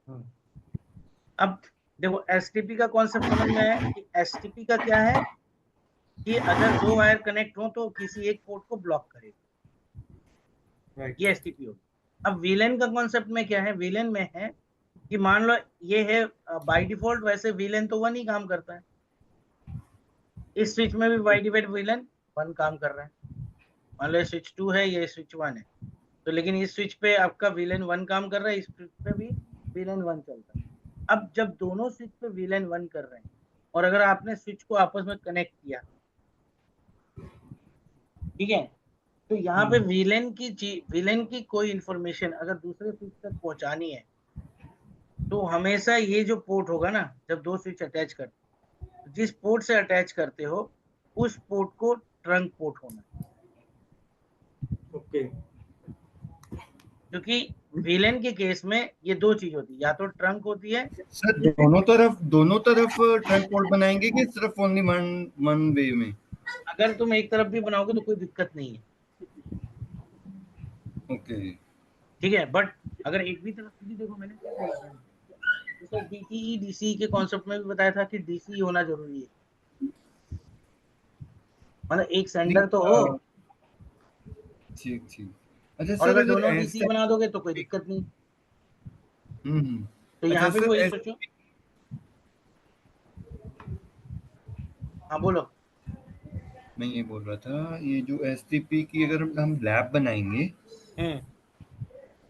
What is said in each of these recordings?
अब देखो एसटीपी का कॉन्सेप्ट समझ में है कि एसटीपी का क्या है कि अगर दो वायर कनेक्ट हो तो किसी एक पोर्ट को ब्लॉक करेगा, ये एसटीपी होगा। अब वीलेन का कॉन्सेप्ट में क्या है, वीलेन में है कि मान लो ये है बाय डिफॉल्ट वैसे वीलेन तो 1 ही काम करता है, इस स्विच में भी बाय डिफॉल्ट वीलेन 1 काम कर रहा है। मान लो स्विच 2 है, ये स्विच 1 है, तो लेकिन इस स्विच पे आपका वीलेन 1 काम कर रहा है, इस स्विच पे भी वीलेन 1 चलता है। अब जब दोनों स्विच पे वीलेन 1 कर रहे हैं और अगर आपने स्विच को आपस में कनेक्ट किया, ठीक है, तो यहाँ पे वीलेन की कोई इंफॉर्मेशन अगर दूसरे स्विच तक पहुंचानी है तो हमेशा ये जो पोर्ट होगा ना, जब दो स्विच अटैच करते, जिस पोर्ट से अटैच करते हो उस पोर्ट को ट्रंक पोर्ट होना है। ओके। क्योंकि वीलेन के केस में ये दो चीज होती है, या तो ट्रंक होती है। सर दोनों तरफ ट्रंक पोर्ट बनाएंगे कि सिर्फ ओनली वन वे में? अगर तुम एक तरफ भी बनाओगे तो कोई दिक्कत नहीं है, ओके ठीक है, बट अगर एक भी तरफ भी, देखो मैंने क्या बोला था, जैसे डीटीई डीसी के कॉन्सेप्ट में भी बताया था कि डीसी होना जरूरी है, मतलब एक सेंडर तो हो। ठीक। अच्छा और सर, अगर अगर दोनों डीसी ऐसा बना दोगे तो कोई दिक्कत नहीं। तो अच्छा यहाँ पे भी वही सर, सोचो। हाँ बोलो। मैं ये बोल रहा था, ये जो एसटीपी की अगर हम लैब बनाएंगे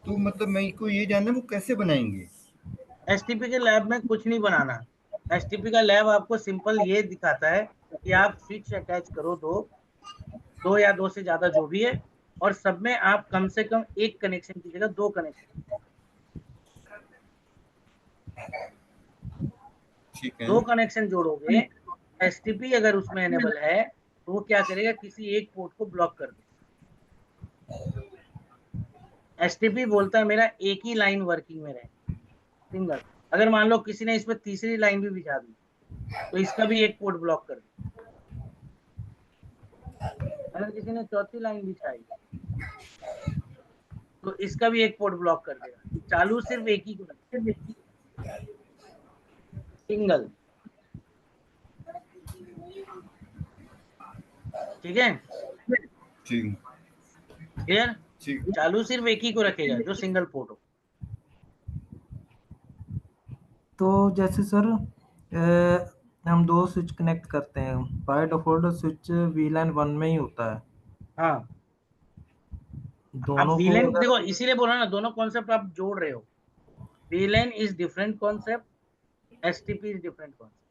तो मतलब मैं को ये जानना है वो कैसे बनाएंगे? एसटीपी के लैब में कुछ नहीं बनाना। एसटीपी का लैब आपको सिंपल ये दिखाता है कि आप स्विच अटैच करो, दो या दो से ज्यादा जो भी है, और सब में आप कम से कम एक कनेक्शन की जगह दो कनेक्शन, ठीक है। दो कनेक्शन जोड़ोगे। एसटीपी अगर उसमें एनेबल है तो वो क्या करेगा, किसी एक पोर्ट को ब्लॉक कर देगा। एसटीपी बोलता है मेरा एक ही लाइन वर्किंग में रहे, सिंगल। अगर मान लो किसी ने इस पर तीसरी लाइन भी बिछा दी तो इसका भी एक पोर्ट ब्लॉक कर दे। अगर किसी ने चौथी लाइन बिछाई तो इसका भी एक पोर्ट ब्लॉक कर देगा। चालू सिर्फ एक ही को रखेगा, सिंगल, ठीक है, ठीक क्लियर। ठीक। चालू सिर्फ एक ही को रखेगा जो सिंगल पोर्ट हो। तो जैसे सर हम दो स्विच कनेक्ट करते हैं, बाय डिफॉल्ट स्विच वीलैन 1 में ही होता है। हाँ, अब दोनों को वीलेन अगर देखो, इसीलिए बोला ना, दोनों कॉन्सेप्ट आप जोड़ रहे हो। VLAN is different concept, STP is different concept.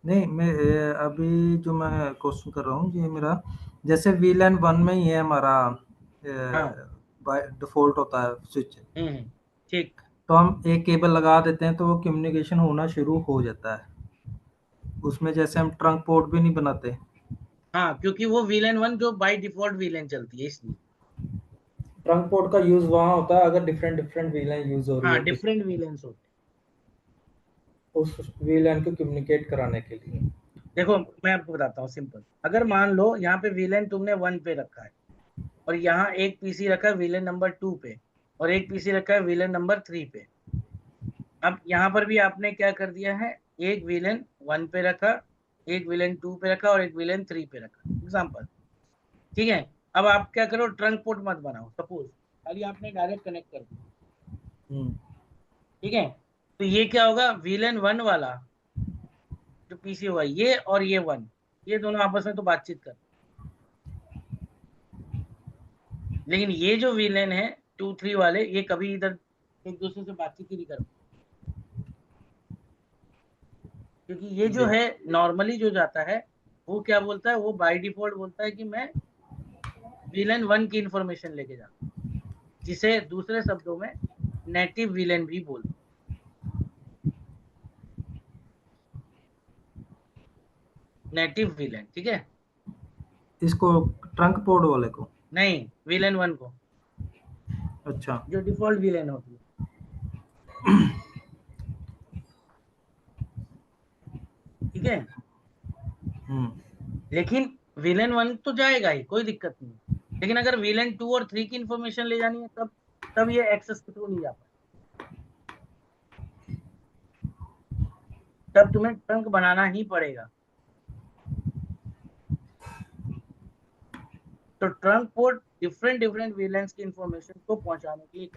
नहीं, मैं अभी जो मैं क्वेश्चन कर रहा हूँ ये मेरा, जैसे वीलैन 1 में ही है हमारा, हाँ, बाय डिफॉल्ट होता है स्विच, ठीक। तो हम एक केबल लगा देते हैं तो वो कम्युनिकेशन होना शुरू हो जाता है। उसमें जैसे हम ट्रंक पोर्ट भी नहीं बनाते। हाँ, क्योंकि वो वीलेन 1 जो बाय डिफॉल्ट वीलेन चलती है इसलिए। ट्रंक पोर्ट का यूज वहां होता है अगर डिफरेंट डिफरेंट वीलैन यूज हो रही हाँ, हो किसी डिफरेंट वीलेंस होते उस वीलैन को कम्युनिकेट कराने के लिए। हैं। देखो मैं आपको बताता हूँ सिंपल। अगर मान लो यहाँ पे वीलेन तुमने 1 पे रखा है और यहाँ एक पीसी रखा है वीलेन नंबर 2 पे और एक पीसी रखा है वीलेन नंबर 3 पे। अब यहाँ पर भी आपने क्या कर दिया है, एक विलेन 1 पे रखा, एक विलेन 2 पे रखा और एक विलेन 3 पे रखा, एग्जाम्पल, ठीक है। अब आप क्या करो, ट्रंक पोर्ट मत बनाओ, सपोज खाली आपने डायरेक्ट कनेक्ट कर दिया, ठीक है। तो ये क्या होगा, विलेन 1 वाला जो पीसी होगा ये और ये 1, ये दोनों आपस में तो बातचीत कर, लेकिन ये जो विलेन है 2 3 वाले ये कभी इधर एक दूसरे से बातचीत ही नहीं कर, क्योंकि ये जो जी। है नॉर्मली जो जाता है वो क्या बोलता है, वो बाय डिफॉल्ट बोलता है कि मैं विलेन 1 की इंफॉर्मेशन लेके जाता हूं, जिसे दूसरे शब्दों में नेटिव विलेन भी बोलते हैं। नेटिव विलेन, ठीक है। इसको ट्रंक पोर्ट वाले को? नहीं, विलेन 1 को, अच्छा। जो डिफॉल्ट विलेन होती है, ठीक है। लेकिन VLAN 1 तो जाएगा ही, कोई दिक्कत नहीं, लेकिन अगर VLAN 2 और 3 की इंफॉर्मेशन ले जानी है तब ये एक्सेस के थ्रू नहीं जा पाए, तब तुम्हें ट्रंक बनाना ही पड़ेगा। तो ट्रंक पोर्ट डिफरेंट VLANs की इंफॉर्मेशन को पहुंचाने के लिए,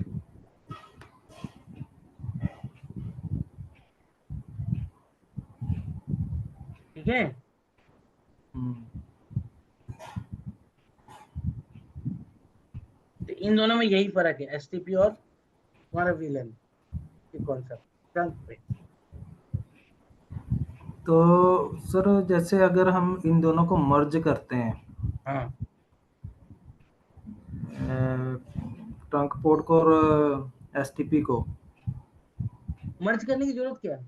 ठीक है। तो इन दोनों में यही फर्क है, STP और तुम्हारा VLAN के कॉन्सेप्ट ट्रंक पे। तो सर जैसे अगर हम इन दोनों को मर्ज करते हैं, हाँ, ट्रंक पोर्ट को और एसटीपी को, मर्ज करने की जरूरत क्या है?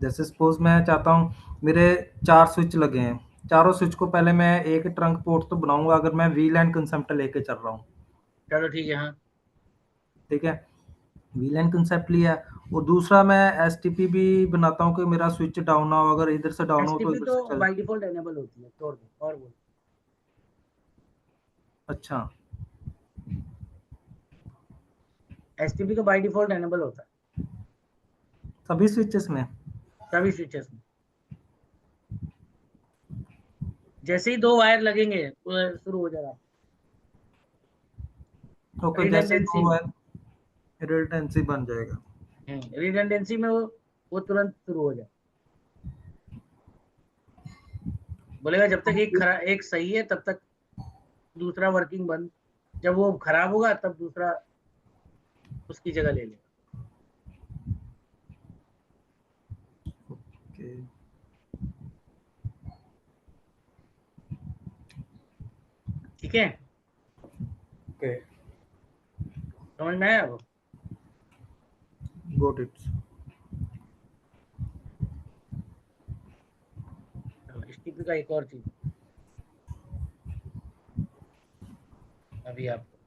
जैसे सपोज मैं चाहता हूँ मेरे 4 स्विच लगे हैं, चारों स्विच को पहले मैं एक ट्रंक पोर्ट तो बनाऊंगा अगर मैं वीलैन कंसेप्ट लेके चल रहा हूँ। चलो ठीक है, हाँ ठीक है, वीलैन कंसेप्ट लिया, और दूसरा मैं एसटीपी भी बनाता हूँ कि मेरा स्विच डाउन ना हो, अगर इधर से डाउन हो तो STP इधर तो से चल। बाय डिफॉल्ट एनेबल होती है, छोड़ दो और बोल। अच्छा, STP तो बाय डिफॉल्ट एनेबल होता है सभी स्विचेस में। सभी स्विचेस में। जैसे ही 2 वायर लगेंगे वो शुरू हो जाएगा ओके, जैसे रिडंडेंसी में। रिडंडेंसी बन जाएगा। रिडंडेंसी में वो तुरंत शुरू हो जाए, बोलेगा जब तक एक सही है तब तक दूसरा वर्किंग बंद, जब वो खराब होगा तब दूसरा उसकी जगह ले लेगा। ओके, ठीक है, ओके, समझ में आया वो? Got it. STP का एक और चीज अभी आपको,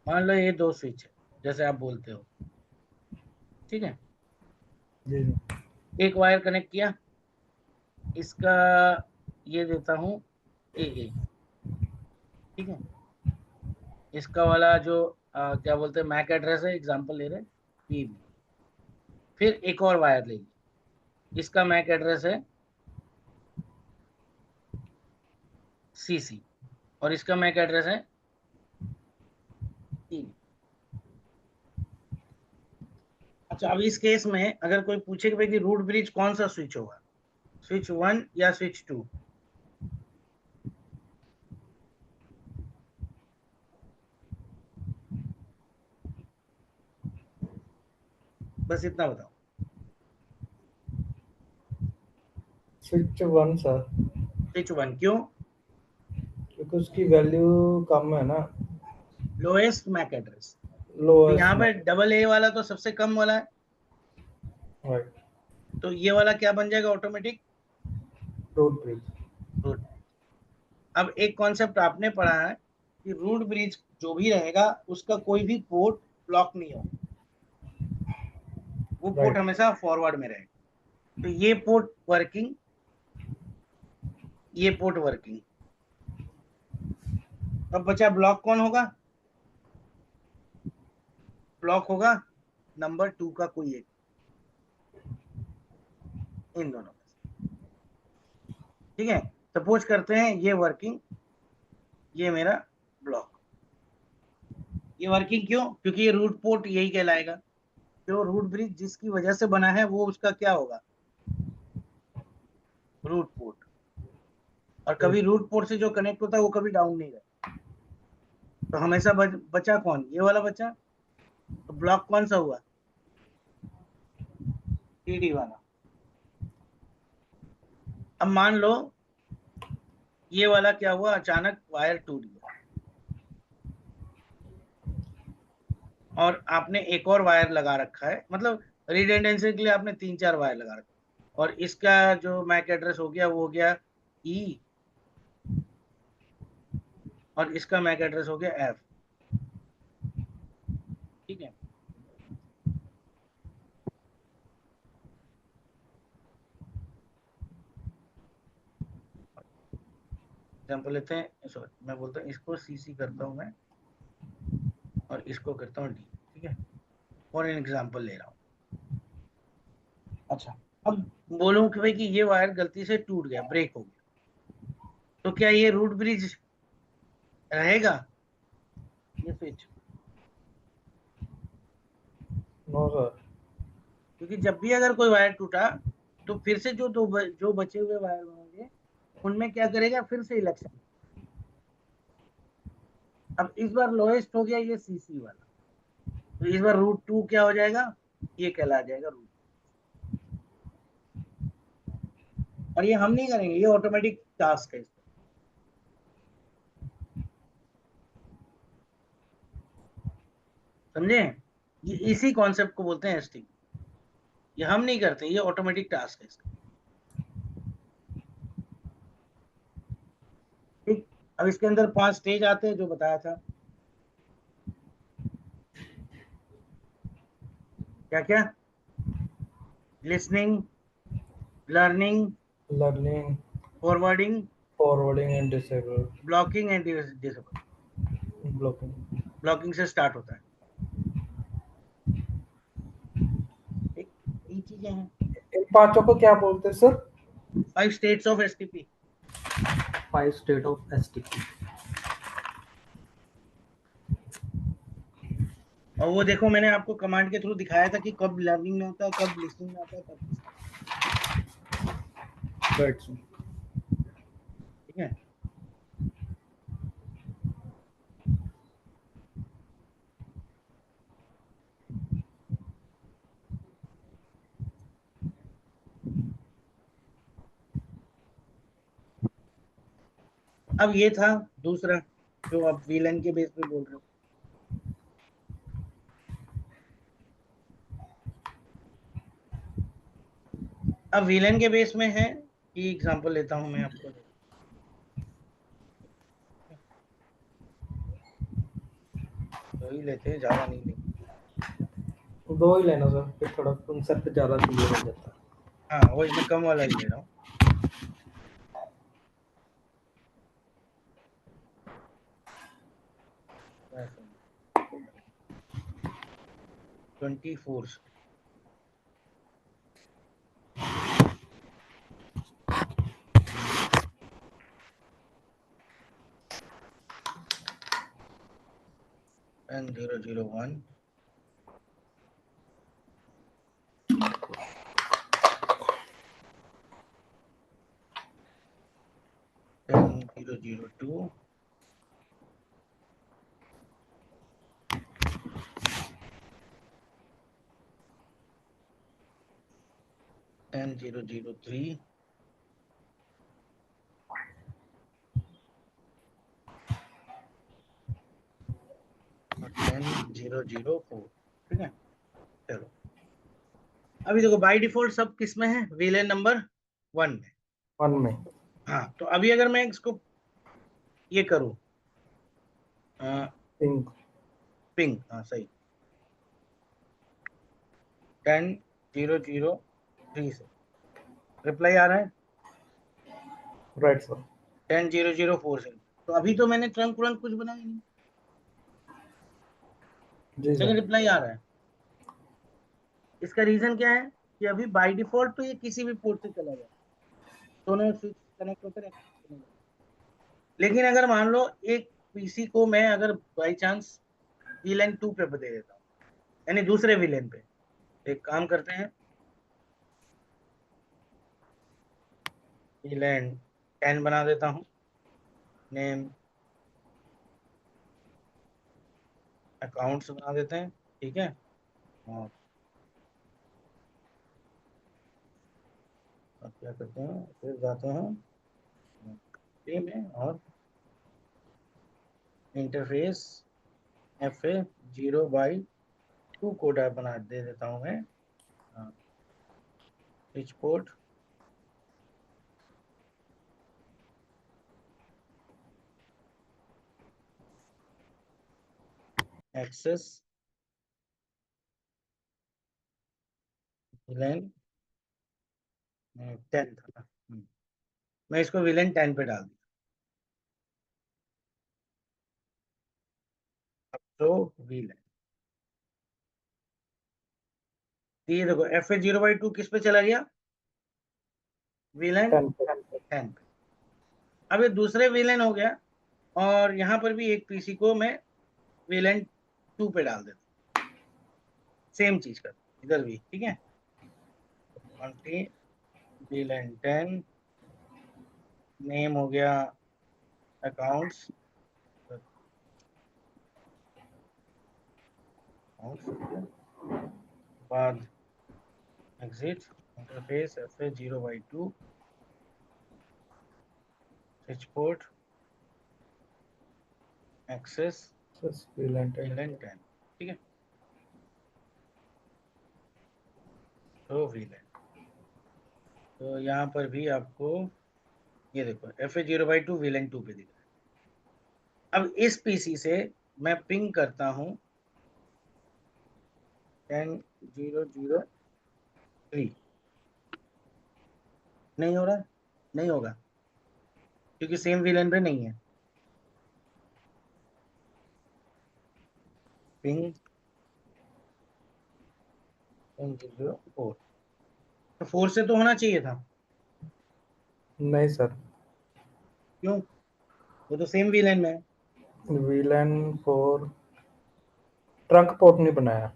मान लो ये 2 स्विच है जैसे आप बोलते हो, ठीक है, जी एक वायर कनेक्ट किया, इसका ये देता हूँ AA, ठीक है, इसका वाला जो क्या बोलते हैं मैक एड्रेस है, एग्जांपल ले रहे हैं PB, फिर एक और वायर लेंगे, इसका मैक एड्रेस है CC और इसका मैक एड्रेस है TB। अच्छा, अब इस केस में अगर कोई पूछे कि भाई कि रूट ब्रिज कौन सा स्विच होगा, स्विच 1 या स्विच 2, बस इतना बताओ। स्विच 1 सर, स्विच 1 क्यों? क्योंकि उसकी वैल्यू कम है ना, लोएस्ट मैक एड्रेस। तो लोएस्ट यहाँ में। पे AA वाला तो सबसे कम वाला है, राइट, तो ये वाला क्या बन जाएगा ऑटोमेटिक? Root bridge. रूट। अब एक कॉन्सेप्ट आपने पढ़ा है कि रूट ब्रिज जो भी रहेगा उसका कोई भी पोर्ट ब्लॉक नहीं होगा, वो पोर्ट राइट, हमेशा फॉरवर्ड में रहेगा। तो ये पोर्ट वर्किंग, ये पोर्ट वर्किंग, अब बचा ब्लॉक कौन होगा? ब्लॉक होगा नंबर 2 का कोई एक, इन दोनों में से। ठीक है, सपोज करते हैं ये वर्किंग, ये मेरा ब्लॉक। ये वर्किंग क्यों? क्योंकि ये रूट पोर्ट यही कहलाएगा, जो रूट ब्रिज जिसकी वजह से बना है वो उसका क्या होगा? Root port. और कभी रूट पोर्ट से जो कनेक्ट होता है वो कभी डाउन नहीं रहता, तो हमेशा बचा कौन? ये वाला बचा। तो ब्लॉक कौन सा हुआ? TD वाला। अब मान लो ये वाला क्या हुआ, अचानक वायर टूट गया और आपने एक और वायर लगा रखा है, मतलब रिडंडेंसी के लिए आपने 3-4 वायर लगा रखा है, और इसका जो मैक एड्रेस हो गया वो हो गया E, और इसका मैक एड्रेस हो गया F। ठीक है, एग्जाम्पल लेते हैं, सॉरी मैं बोलता हूँ इसको सीसी करता हूँ मैं और इसको करता हूँ डी, ठीक है, और एन एग्जाम्पल ले रहा हूँ। अच्छा, अब बोलूं कि भाई कि ये वायर गलती से टूट गया, ब्रेक हो गया, तो क्या ये रूट ब्रिज रहेगा ये स्विच? No sir. क्योंकि जब भी अगर कोई वायर टूटा तो फिर से जो बचे हुए वायर होंगे उनमें क्या करेगा, फिर से इलेक्शन। अब इस बार लोएस्ट हो गया ये सीसी वाला, तो इस बार रूट 2 क्या हो जाएगा, ये कहला जाएगा रूट। और ये हम नहीं करेंगे, ये ऑटोमेटिक टास्क है इसका। समझे? ये इसी कॉन्सेप्ट को बोलते हैं एसटीपी। ये हम नहीं करते, ये ऑटोमेटिक टास्क है इसका। ठीक, अब इसके अंदर 5 स्टेज आते हैं जो बताया था। क्या क्या? Listening, learning, learning, forwarding, forwarding and disable, blocking and disable. Blocking. Blocking से स्टार्ट होता है। ठीक, ये चीजें हैं। इन पांचों को क्या बोलते हैं sir? 5 states of STP. 5 state of STP. और वो देखो मैंने आपको कमांड के थ्रू दिखाया था कि कब लर्निंग में होता है, कब लिसनिंग में होता है, कब। राइट। ठीक है। अब ये था दूसरा जो आप वीलन के बेस पे बोल रहे हो। अब वीलन के बेस में है कि एग्जांपल लेता हूं मैं आपको। तो ही लेते हैं, ज्यादा नहीं लेते। दो ही लेना सर, फिर थोड़ा कंसेप्ट ज्यादा क्लियर हो जाता है। हाँ वही मैं कम वाला ही ले रहा हूँ। ऐसा 24 and 001 and 002 and 003 और 10004। ठीक है, चलो अभी देखो बाय डिफॉल्ट सब किस में है, वीलन नंबर 1 में। 1 में। हाँ, तो अभी अगर मैं इसको ये करूं पिंग। पिंग, हाँ सही, 10003 से रिप्लाई आ रहा है, राइट सर। 10004 से। तो अभी तो मैंने तुरंत कुछ बनाया नहीं, जी लेकिन सर। रिप्लाई आ रहा है। इसका रीजन क्या है कि अभी बाय डिफॉल्ट तो ये किसी भी पोर्ट से चला जाए, दोनों स्विच कनेक्ट होते रहे। लेकिन अगर मान लो एक पीसी को मैं अगर बाई चांस वीलन 2 पे दे देता हूँ, यानी दूसरे वीलन पे, एक काम करते हैं, वीलन 10 बना देता हूँ, नेम अकाउंट्स बना देते हैं। ठीक है, और अब क्या करते हैं, फिर जाते हैं पे में और इंटरफेस FA 0/2 कोड बना दे देता हूँ मैं। स्विच पोर्ट एक्सेस विलेन 10 था। मैं इसको विलेन 10 पे डाल दिया। तो VLAN, ये देखो FA0/2 किस पे चला गया? VLAN 10 पे। अब ये दूसरे VLAN हो गया, और यहाँ पर भी एक पीसी को मैं VLAN 2 पे डाल देता हूँ, सेम चीज कर इधर भी, ठीक है। 20 VLAN 10, नेम हो गया अकाउंट्स, बाद exit interface FA0/2 switch port access VLAN 10, ठीक है। तो VLAN, तो यहाँ पर भी आपको ये देखो FA0/2 VLAN 2 पे दिख रहा है। अब इस पीसी से मैं पिंग करता हूँ 10.0.0.3, नहीं हो रहा, नहीं होगा क्योंकि सेम VLAN पे नहीं है। पिंग 10.0.4, तो 4 से तो होना चाहिए था। नहीं सर, क्यों? वो तो सेम VLAN में है। VLAN 4 ट्रंक पोर्ट नहीं बनाया।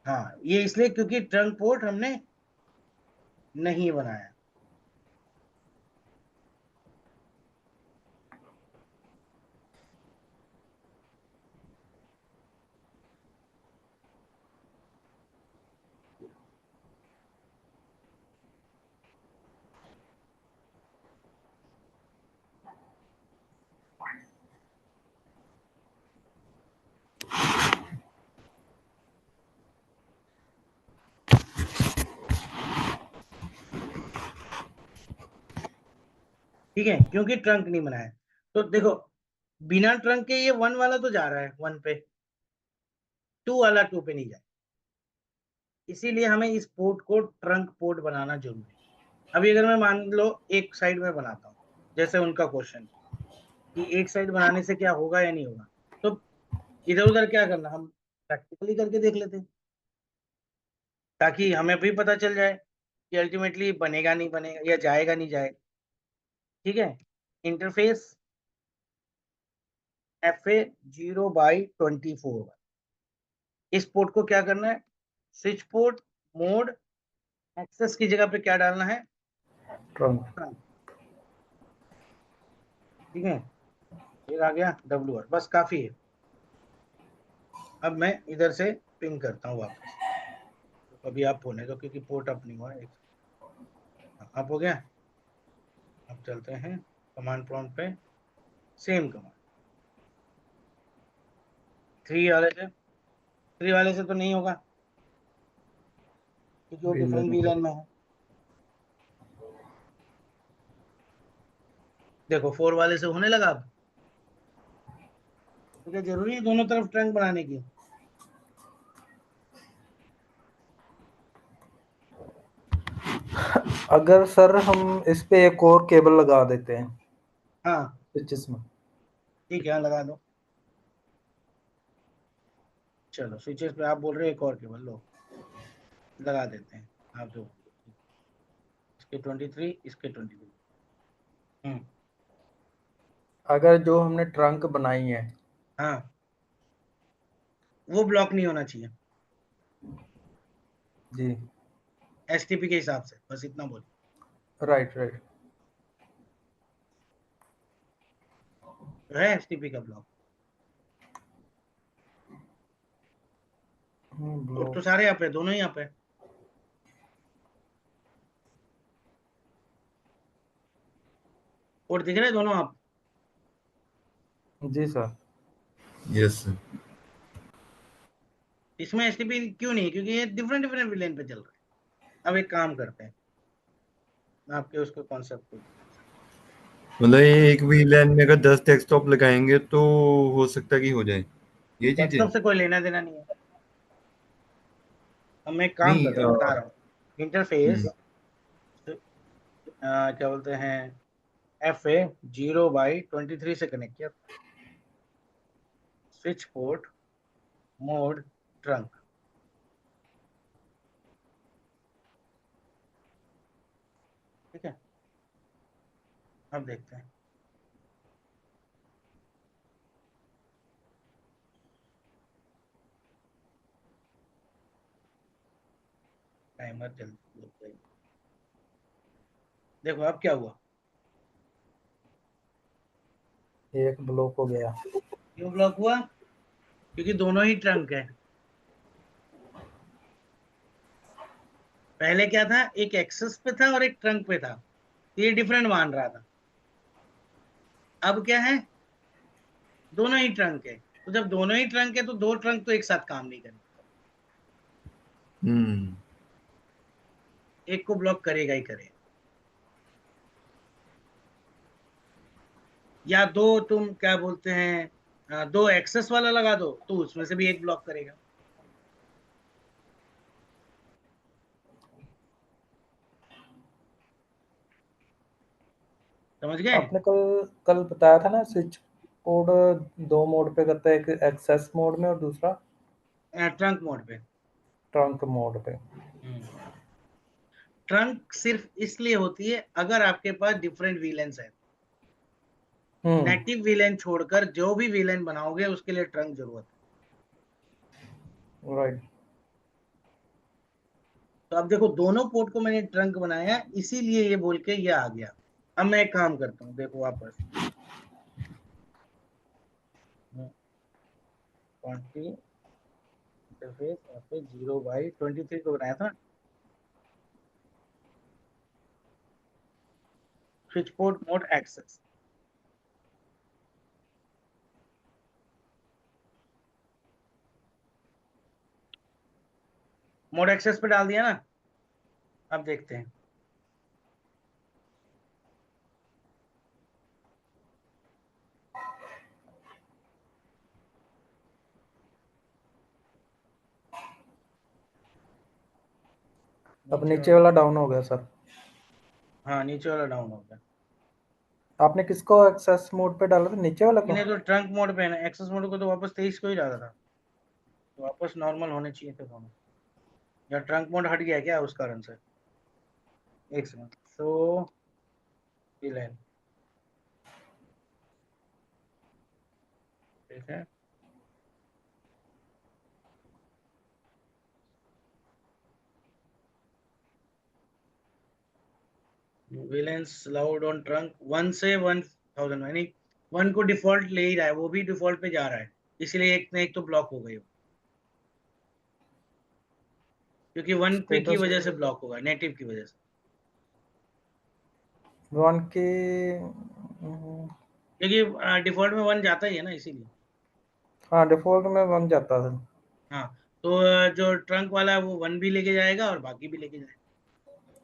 हाँ, ये इसलिए क्योंकि ट्रंक पोर्ट हमने नहीं बनाया। ठीक है, क्योंकि ट्रंक नहीं बनाया। तो देखो, बिना ट्रंक के ये 1 वाला तो जा रहा है 1 पे, 2 वाला 2 पे नहीं जाए, इसीलिए हमें इस पोर्ट को ट्रंक पोर्ट बनाना जरूरी है। अभी अगर मैं मान लो एक साइड में बनाता हूँ, जैसे उनका क्वेश्चन कि एक साइड बनाने से क्या होगा या नहीं होगा, तो इधर उधर क्या करना, हम प्रैक्टिकली करके देख लेते हैं, ताकि हमें भी पता चल जाए कि अल्टीमेटली बनेगा नहीं बनेगा या जाएगा नहीं जाएगा। ठीक है, इंटरफेस FA0/24, इस पोर्ट को क्या करना है, स्विच पोर्ट मोड एक्सेस की जगह पे क्या डालना है, ट्रंक। ठीक है, फिर आ गया WR, बस काफी है। अब मैं इधर से पिंग करता हूँ वापस, तो अभी आप होने दो क्योंकि पोर्ट अप नहीं हुआ है। अप हो गया। अब चलते हैं कमांड प्रॉम्प्ट पे, सेम कमांड 3 वाले से तो नहीं होगा क्योंकि वो डिफरेंट VLAN में है। देखो 4 वाले से होने लगा। अब तो क्या जरूरी है दोनों तरफ ट्रंक बनाने की? अगर सर हम इस पे एक और केबल लगा देते हैं हाँ स्विचेस में, ठीक है, लगा दो। चलो स्विचेस पे आप बोल रहे हो एक और केबल, लो लगा देते हैं। आप जो इसके 23, इसके 23। अगर जो हमने ट्रंक बनाई है हाँ, वो ब्लॉक नहीं होना चाहिए जी, STP के हिसाब से, बस इतना बोल। राइट राइट, है STP का ब्लॉक, पोर्ट तो सारे यहाँ पे, दोनों ही यहाँ पे। पोर्ट दिख रहे हैं दोनों आप? जी सर। Yes sir. इसमें STP क्यों नहीं है? क्योंकि ये डिफरेंट डिफरेंट VLAN पे चल रहा है। अब एक काम करते हैं, मैं आपके उसको कॉन्सेप्ट को, मतलब ये एक VLAN में अगर 10 डेस्कटॉप लगाएंगे तो हो सकता है कि हो जाए ये चीजें। डेस्कटॉप से कोई लेना देना नहीं है। अब मैं एक काम नहीं करता हूँ, बता रहा हूँ। इंटरफेस हम्म, क्या बोलते हैं, FA0/23 से कनेक्ट किया, स्विच पोर्ट मोड ट्रंक। ठीक है, अब देखते हैं। टाइमर जल्दी, देखो अब क्या हुआ, एक ब्लॉक हो गया। क्यों ब्लॉक हुआ? क्योंकि दोनों ही ट्रंक है। पहले क्या था, एक एक्सेस पे था और एक ट्रंक पे था, ये डिफरेंट मान रहा था। अब क्या है, दोनों ही ट्रंक है, तो जब दोनों ही ट्रंक है तो दो ट्रंक तो एक साथ काम नहीं करेंगे, एक को ब्लॉक करेगा ही करेगा। या दो, तुम क्या बोलते हैं, दो एक्सेस वाला लगा दो तो उसमें से भी एक ब्लॉक करेगा। समझ गए? आपने कल कल बताया था ना, स्विच कोड 2 मोड पे करता है, एक एक्सेस मोड में और दूसरा ट्रंक मोड पे। ट्रंक मोड पे। ट्रंक सिर्फ इसलिए होती है अगर आपके पास डिफरेंट वीलेंस है। नेटिव वीलेन छोड़कर जो भी वीलेन बनाओगे उसके लिए ट्रंक जरूरत है। राइट। तो अब देखो, दोनों पोर्ट को मैंने ट्रंक बनाया, इसीलिए ये बोल के ये आ गया। अब मैं एक काम करता हूँ, देखो वापस 20 इंटरफेस FA0/23 को बनाया था, switch port mode access. Mode access पे डाल दिया ना, अब देखते हैं। अब नीचे वाला डाउन हो गया सर। हाँ, नीचे वाला डाउन हो गया। आपने किसको एक्सेस मोड पे डाला था, नीचे वाला को? मैंने तो ट्रंक मोड पे है ना, एक्सेस मोड को तो वापस 23 को ही डाला था, तो वापस नॉर्मल होने चाहिए थे दोनों। या ट्रंक मोड हट गया क्या उस कारण से? एक सेकंड, शो विलेन, ठीक है। विलेंस लाउड ऑन ट्रंक 1 से 1000, यानी 1 को डिफॉल्ट ले ही रहा है, वो भी डिफॉल्ट पे जा रहा है, इसलिए एक ना एक तो ब्लॉक हो गई वो। क्योंकि 1 पे की स्टेटस वजह से ब्लॉक होगा, नेटिव की वजह से। 1 की क्योंकि डिफॉल्ट में 1 जाता ही है ना, इसीलिए। हाँ, डिफॉल्ट में 1 जाता था। हाँ, तो जो ट्रंक वाला है वो 1 भी लेके जाएगा और बाकी भी लेके जाएगा।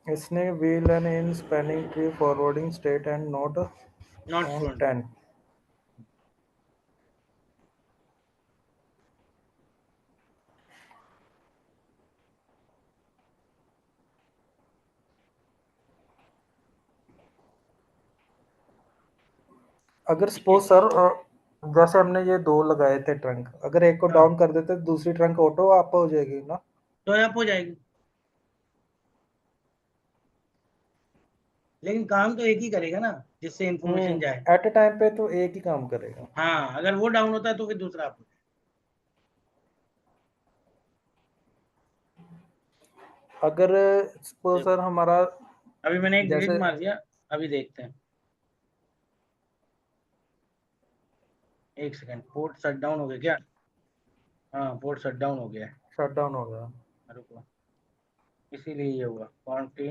इसने wheel and in spanning tree forwarding state and note not on front. 10। अगर सपोज सर, जैसे हमने ये 2 लगाए थे ट्रंक, अगर एक को हाँ, डाउन कर देते तो दूसरी ट्रंक ऑटो अप हो जाएगी ना? तो अप हो जाएगी, लेकिन काम तो एक ही करेगा ना, जिससे इंफॉर्मेशन जाए। एट ए टाइम पे तो एक ही काम करेगा। हाँ, अगर वो डाउन होता है तो फिर दूसरा अप हो जाएगा। अगर सपोज देखो, सर हमारा अभी मैंने एक डिलीट जैसे मार दिया, अभी देखते हैं। एक सेकंड, पोर्ट शट डाउन हो गया क्या? हाँ, पोर्ट शट डाउन हो गया है। शट डाउन हो गया। रुको, इसीलिए ये हुआ। Conf t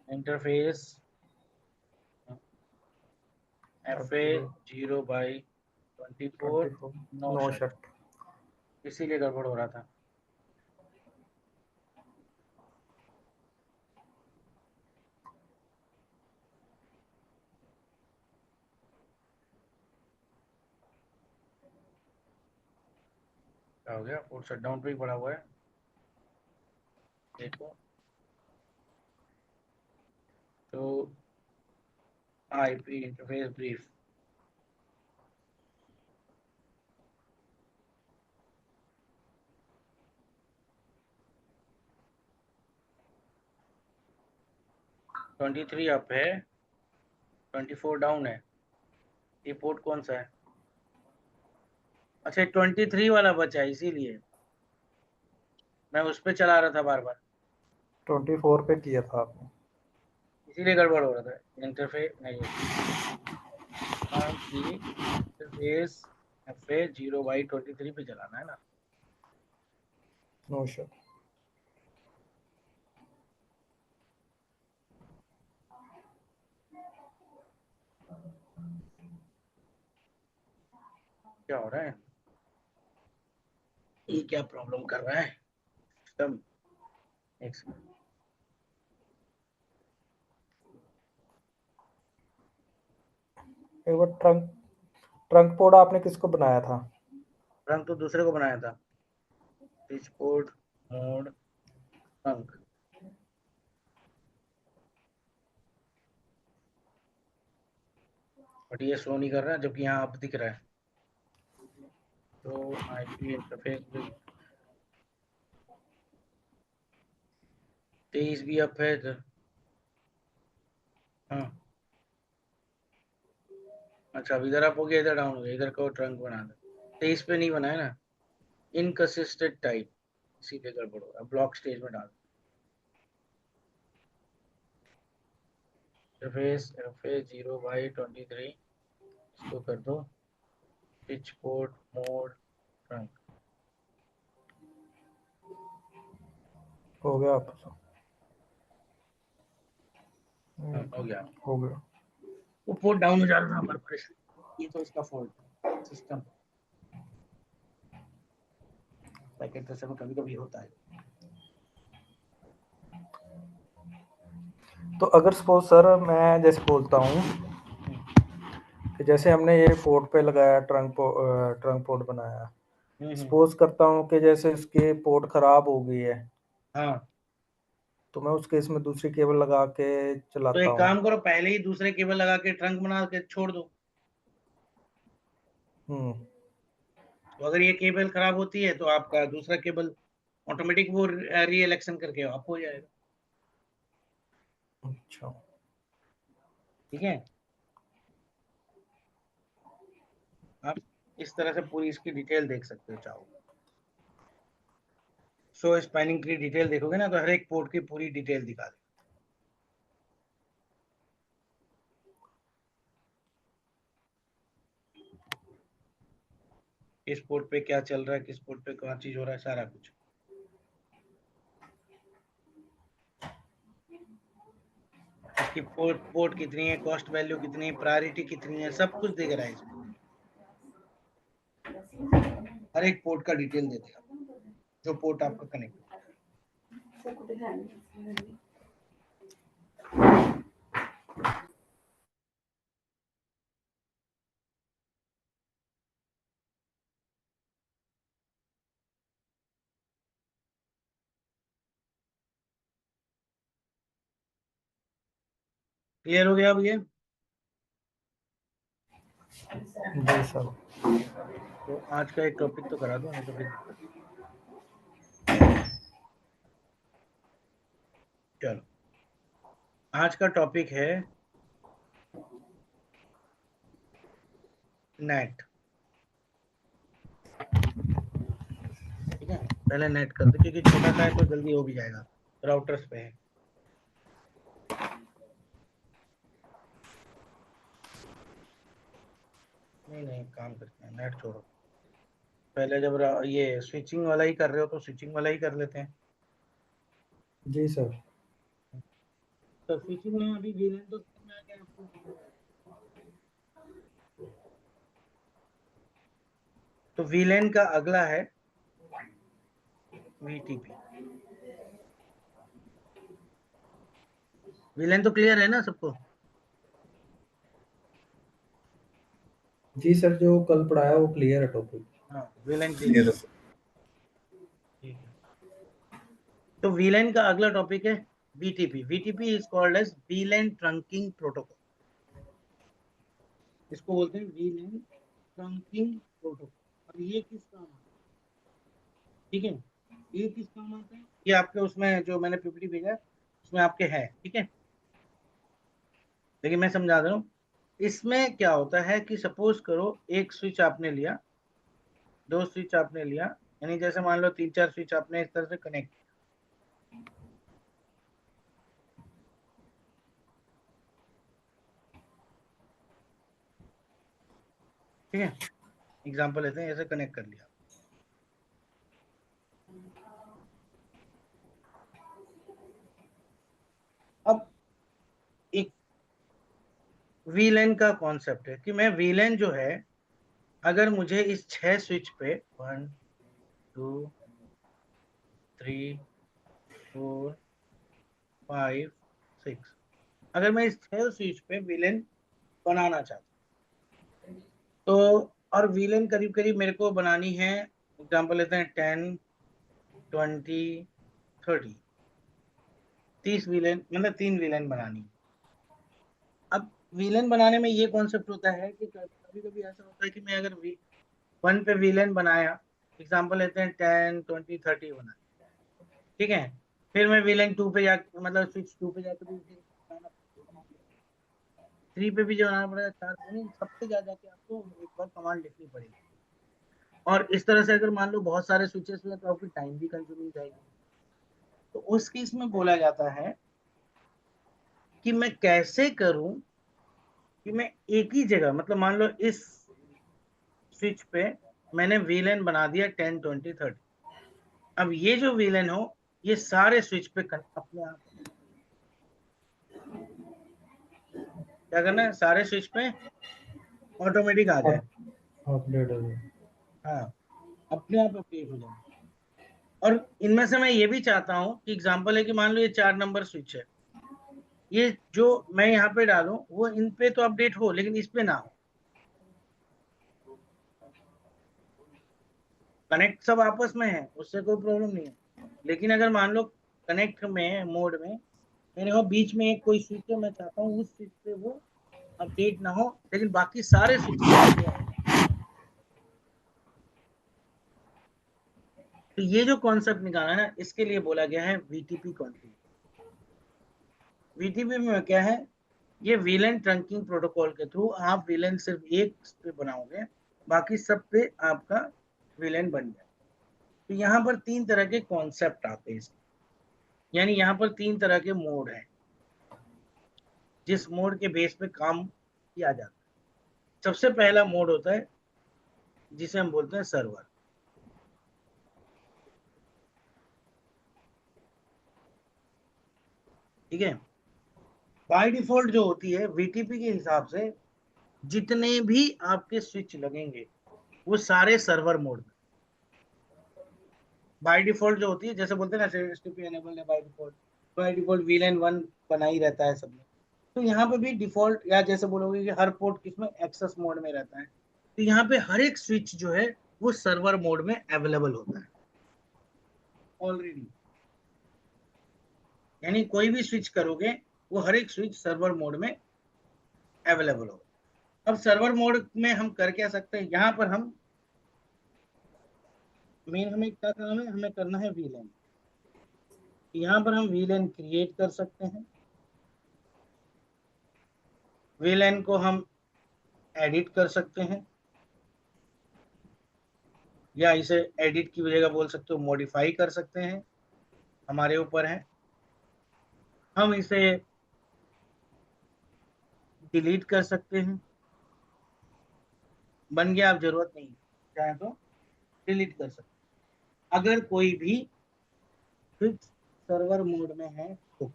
interface FA0/24 24 no no shut, shut. इसीलिए गड़बड़ हो रहा था। क्या हो गया? पोर्ट शट डाउन पे ही पड़ा हुआ है, देखो। तो आईपी इंटरफेस ब्रीफ, तो 23 अप है, 24 डाउन है। ये पोर्ट कौन सा है? अच्छा 23 वाला बचा है, इसीलिए मैं उस पे चला रहा था बार बार, 24 पे किया था आपने, इसीलिए गड़बड़ हो रहा था। इंटरफेस नहीं, इंटरफेस FA 0/23 पे चलाना है ना। No sure. क्या हो रहा है? ये क्या प्रॉब्लम कर रहा है सिस्टम? एक सेकंड। एक बार ट्रंक पोर्ट आपने किसको बनाया था? रंग तो दूसरे को बनाया था, स्विच पोर्ट मोड रंग। बट ये शो नहीं कर रहा, जबकि यहाँ अब दिख रहा है। तो आईपी इंटरफेस 23 भी अप है इधर। हाँ अच्छा, अब इधर अप हो गया, इधर डाउन हो गया, इधर को ट्रंक बना दे। 23 पे नहीं बनाया ना, इनकंसिस्टेंट टाइप, इसी पे गड़बड़ हो रहा। ब्लॉक स्टेज में डाल इंटरफेस FA 0/23, इसको कर दो स्विच पोर्ट मोड ट्रंक। हो गया आपका? हो गया। हो गया। वो पोर्ट डाउन हो जा रहा था हमारे पास, ये तो इसका फॉल्ट है सिस्टम। पैकेट तो सब कभी कभी होता है। तो अगर सपोज सर मैं जैसे बोलता हूँ कि जैसे हमने ये पोर्ट पे लगाया, ट्रंक पोर्ट बनाया, सपोज करता हूँ कि जैसे इसके पोर्ट खराब हो गई है, हाँ तो मैं उस केस में दूसरी केबल लगा के तो चलाता एक हूँ। काम करो, पहले ही दूसरे केबल लगा के ट्रंक बना के छोड़ दो। तो अगर ये केबल खराब होती है तो आपका दूसरा केबल ऑटोमेटिक वो री इलेक्शन करके आप हो जाएगा। अच्छा, ठीक है, आप इस तरह से पूरी इसकी डिटेल देख सकते हो चाहो। शो स्पैनिंग की डिटेल देखोगे ना, तो हर एक पोर्ट की पूरी डिटेल दिखा दे। किस पोर्ट पे क्या चल रहा है, किस पोर्ट पे कौन चीज हो रहा है, सारा कुछ। इसकी पोर्ट कितनी है, कॉस्ट वैल्यू कितनी है, प्रायोरिटी कितनी है, सब कुछ दिख रहा है इसमें। हर एक पोर्ट का डिटेल दे देगा, जो पोर्ट आपका कनेक्ट। क्लियर हो गया अब ये? जी सर। तो आज का एक टॉपिक तो करा दो, नहीं तो फिर दिक्कत। चलो, आज का टॉपिक है नेट। ठीक है, पहले नेट कर दो, क्योंकि छोटा सा है तो जल्दी हो भी जाएगा, राउटर्स पे है। नहीं काम करते हैं, नेट छोड़ो। पहले जब ये स्विचिंग वाला ही कर रहे हो तो स्विचिंग वाला ही कर लेते हैं। जी सर। तो स्विचिंग में अभी VLAN तो समझ में आ गया आपको। तो VLAN का अगला है VTP। VLAN तो क्लियर है ना सबको? जी सर, जो कल पढ़ाया वो क्लियर है टॉपिक। हाँ VLAN क्लियर है। ठीक है, तो VLAN का अगला टॉपिक है VTP is called as VLAN trunking protocol. इसको बोलते हैं VLAN trunking protocol. और ये किस काम आता है? ठीक है, ये किस काम आता है? ये आपके उसमें जो मैंने पीपीटी भेजा उसमें आपके है, ठीक है, लेकिन मैं समझा दे रहा हूँ। इसमें क्या होता है कि सपोज करो एक स्विच आपने लिया, 2 स्विच आपने लिया, यानी जैसे मान लो 3-4 स्विच आपने इस तरह से कनेक्ट, ठीक है, एग्जांपल लेते हैं, ऐसे कनेक्ट कर लिया। अब एक VLAN का कॉन्सेप्ट है कि मैं VLAN जो है, अगर मुझे इस 6 स्विच पे 1 2 3 4 5 6, अगर मैं इस 6 स्विच पे VLAN बनाना चाहता हूँ, तो और VLAN करीब करीब मेरे को बनानी है, एग्जांपल लेते हैं 10 20 30 30 VLAN, मतलब 3 VLAN बनानी है। अब VLAN बनाने में ये कॉन्सेप्ट होता है कि कभी कभी ऐसा होता है कि मैं अगर 1 पे VLAN बनाया, एग्जांपल लेते हैं 10 20 30 बनाया, ठीक है, फिर मैं VLAN 2 पे जा, मतलब स्विच 2 पे जाकर भी 3 पे भी बनाना पड़ेगा, 4 पे नहीं, सबसे ज्यादा के आपको एक बार कमांड लिखनी पड़ेगी। और इस तरह से अगर मान लो बहुत सारे स्विचेस में, तो आपकी टाइम भी कंज्यूमिंग जाएगी। तो उस केस में बोला जाता है कि मैं कैसे करूं कि मैं एक ही जगह, मतलब मान लो इस स्विच पे मैंने VLAN बना दिया 10 20 30, अब ये जो VLAN हो ये सारे स्विच पे अपने आप क्या करना है, सारे स्विच पे ऑटोमेटिक आ जाए, अपडेट हो जाए, हाँ, अपने आप अपडेट हो जाए। और इनमें से मैं ये भी चाहता हूँ कि एग्जांपल है कि मान लो ये 4 नंबर स्विच है, ये जो मैं यहाँ पे डालूं वो इन पे तो अपडेट हो, लेकिन इस पे ना हो। कनेक्ट सब आपस में है, उससे कोई प्रॉब्लम नहीं है, लेकिन अगर मान लो कनेक्ट में मोड में मेरे हो बीच में एक कोई स्विच है, मैं चाहता हूँ उस स्विच पे वो अपडेट ना हो, लेकिन बाकी सारे स्विचेस पे हो। तो ये जो कॉन्सेप्ट निकाला है ना, इसके लिए बोला गया है VTP कॉन्फ़िगर। VTP में क्या है, ये VLAN ट्रंकिंग प्रोटोकॉल के थ्रू आप VLAN सिर्फ एक पे बनाओगे, बाकी सब पे आपका VLAN बन जाए। तो यहाँ पर 3 तरह के कॉन्सेप्ट आते हैं इसके, यानी यहाँ पर 3 तरह के मोड हैं जिस मोड के बेस पे काम किया जाता है। सबसे पहला मोड होता है जिसे हम बोलते हैं सर्वर, ठीक है। बाय डिफॉल्ट जो होती है VTP के हिसाब से जितने भी आपके स्विच लगेंगे वो सारे सर्वर मोड में बाय डिफॉल्ट जो होती है, जैसे बोलते हैं ना STP एनेबल है बाय डिफॉल्ट VLAN 1 बना ही रहता है सब में। तो यहाँ पे भी डिफॉल्ट, या जैसे बोलोगे कि हर पोर्ट किसमें एक्सेस मोड में रहता है, तो यहाँ पे हर एक स्विच जो है वो सर्वर मोड में अवेलेबल होता है ऑलरेडी, यानी कोई भी स्विच करोगे वो हर एक स्विच सर्वर मोड में अवेलेबल होगा। अब सर्वर मोड में हम कर क्या सकते हैं, यहाँ पर हम मेन हमें क्या काम है, हमें करना है VLAN। यहाँ पर हम VLAN क्रिएट कर सकते हैं, VLAN को हम एडिट कर सकते हैं, या इसे एडिट की जगह बोल सकते हो मॉडिफाई कर सकते हैं, हमारे ऊपर है। हम इसे डिलीट कर सकते हैं, बन गया, अब जरूरत नहीं चाहे तो डिलीट कर सकते हैं अगर कोई भी स्विच सर्वर मोड में है तो।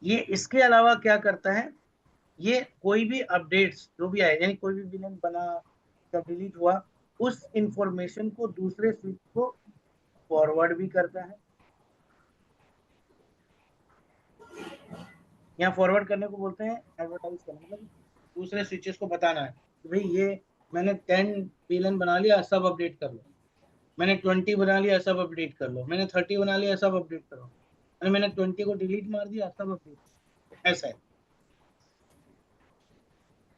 ये इसके अलावा क्या करता है, ये कोई भी अपडेट्स जो भी आए, यानी कोई भी विलेन बना या डिलीट हुआ, उस इंफॉर्मेशन को दूसरे स्विच को फॉरवर्ड भी करता है। यहाँ फॉरवर्ड करने को बोलते हैं एडवर्टाइज करना, मतलब दूसरे स्विचेस को बताना है कि भाई ये मैंने 10 विलेन बना लिया, सब अपडेट कर लो। मैंने 20 बना लिया, सब अपडेट कर लो। मैंने 30 बना लिया, सब अपडेट करो। और मैंने 20 को डिलीट मार दिया, सब अपडेट। ऐसा है,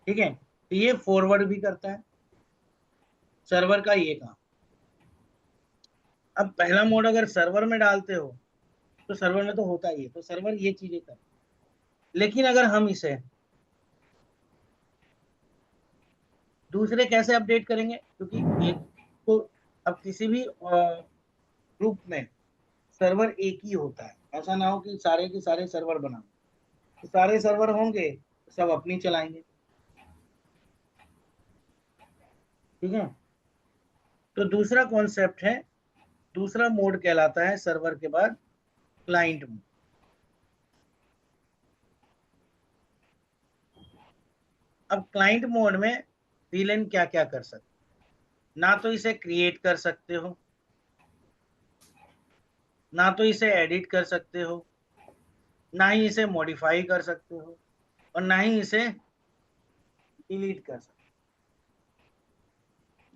ठीक है। तो ये फॉरवर्ड भी करता है, सर्वर का ये काम। अब पहला मोड अगर सर्वर में डालते हो तो सर्वर में तो होता ही है, तो सर्वर ये चीजें कर। लेकिन अगर हम इसे दूसरे कैसे अपडेट करेंगे, क्योंकि एक तो अब किसी भी ग्रुप में सर्वर एक ही होता है, ऐसा ना हो कि सारे के सारे सर्वर बनाओ। तो सारे सर्वर होंगे तो सब अपनी चलाएंगे, ठीक है। तो दूसरा कॉन्सेप्ट है, दूसरा मोड कहलाता है सर्वर के बाद क्लाइंट मोड। अब क्लाइंट मोड में विलेन क्या क्या कर सकते, ना तो इसे क्रिएट कर सकते हो, ना तो इसे एडिट कर सकते हो, ना ही इसे मॉडिफाई कर सकते हो, और ना ही इसे डिलीट कर सकते हो।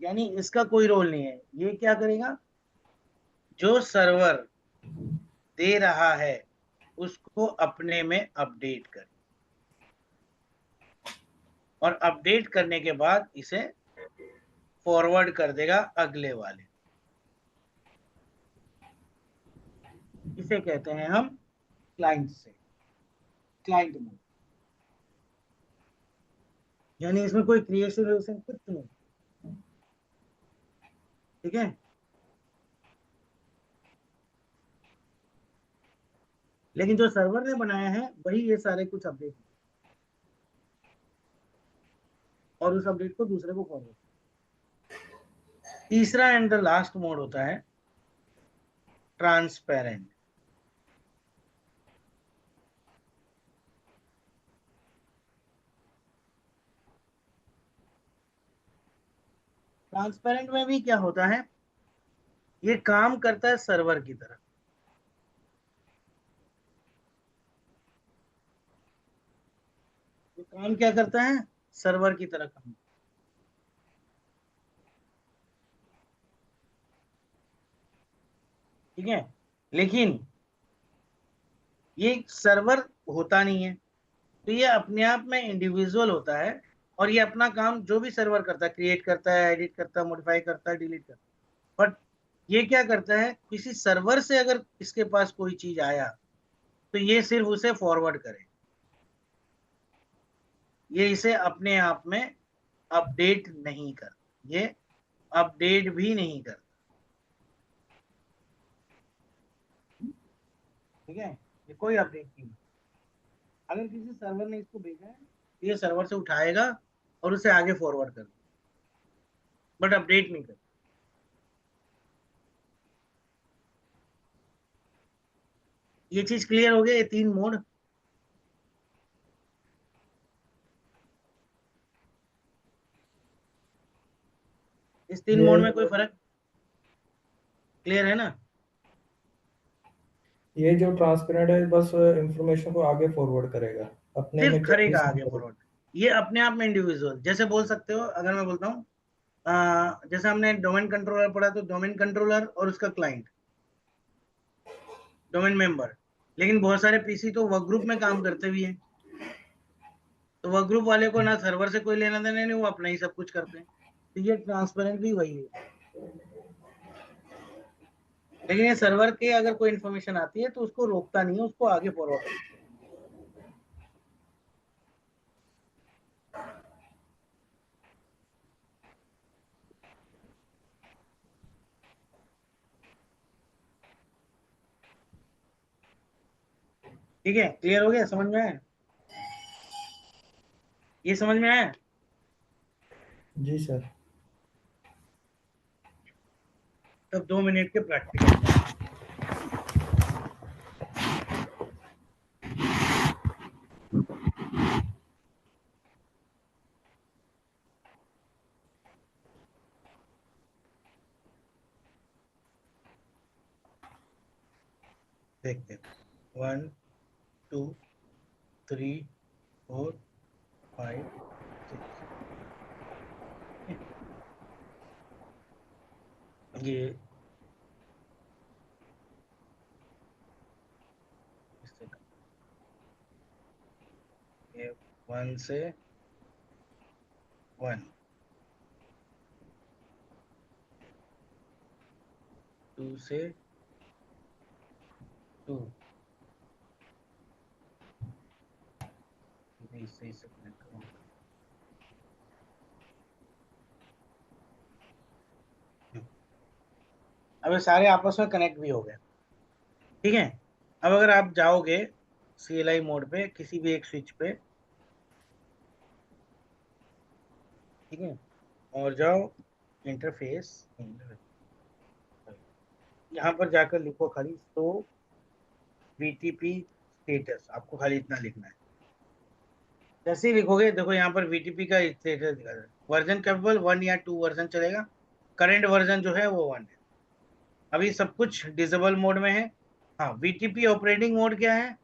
यानी इसका कोई रोल नहीं है। ये क्या करेगा, जो सर्वर दे रहा है उसको अपने में अपडेट कर, और अपडेट करने के बाद इसे फॉरवर्ड कर देगा अगले वाले। इसे कहते हैं हम क्लाइंट से, क्लाइंट मोड। यानी इसमें कोई क्रिएशन कुछ नहीं, ठीक है। लेकिन जो सर्वर ने बनाया है वही ये सारे कुछ अपडेट, और उस अपडेट को दूसरे को फॉरवर्ड। तीसरा एंड द लास्ट मोड होता है ट्रांसपेरेंट। ट्रांसपेरेंट में भी क्या होता है, ये काम करता है सर्वर की तरह। ये काम क्या करता है, सर्वर की तरह काम, ठीक है। लेकिन ये सर्वर होता नहीं है, तो ये अपने आप में इंडिविजुअल होता है, और ये अपना काम जो भी सर्वर करता है, क्रिएट करता है, एडिट करता है, मॉडिफाई करता है, डिलीट करता है। बट ये क्या करता है, किसी सर्वर से अगर इसके पास कोई चीज आया तो ये सिर्फ उसे फॉरवर्ड करे, ये इसे अपने आप में अपडेट नहीं कर, ये अपडेट भी नहीं कर, ठीक है। ये कोई अपडेट नहीं। अगर किसी सर्वर ने इसको भेजा है तो ये सर्वर से उठाएगा और उसे आगे फॉरवर्ड कर, बट अपडेट नहीं कर। ये चीज क्लियर हो गया, ये तीन मोड। इस तीन मोड में कोई फर्क क्लियर है ना। ये जो ट्रांसपेरेंट है बस इंफॉर्मेशन को आगे फॉरवर्ड करेगा, अपने सिर्फ में करेगा चेंजेस नहीं आगे करेगा। फॉरवर्ड। ये अपने आप में इंडिविजुअल, जैसे बोल सकते हो, अगर मैं बोलता हूँ जैसे हमने डोमेन कंट्रोलर पढ़ा, तो डोमेन कंट्रोलर और उसका क्लाइंट डोमेन मेंबर। लेकिन बहुत सारे पीसी तो वर्क ग्रुप में काम करते भी हैं, तो वर्क ग्रुप वाले को ना सर्वर से कोई लेना देना नहीं, वो अपना ही सब कुछ करते हैं। तो ये ट्रांसपेरेंट भी वही है। लेकिन ये सर्वर के अगर कोई इन्फॉर्मेशन आती है तो उसको रोकता नहीं है, उसको आगे फॉरवर्ड करता है। ठीक है, क्लियर हो गया, समझ में आया, ये समझ में आया। जी सर। तब 2 मिनट के प्रैक्टिकल में देखते हैं। 1 2 3 4 5 6। ये 1 से 1, 2 से 2, सही से कनेक्ट करो। अब ये सारे आपस में कनेक्ट भी हो गए, ठीक है। अब अगर आप जाओगे CLI मोड पे किसी भी एक स्विच पे, ठीक है, और जाओ इंटरफेस, यहाँ पर जाकर लिखो खाली शो VTP स्टेटस, आपको खाली इतना लिखना है। जैसे ही लिखोगे देखो यहाँ पर VTP का स्टेटस दिखा रहा है, वर्जन कैपेबल 1 या 2 वर्जन चलेगा, करंट वर्जन जो है वो 1 है। अभी सब कुछ डिसेबल मोड में है। हाँ, VTP ऑपरेटिंग मोड क्या है?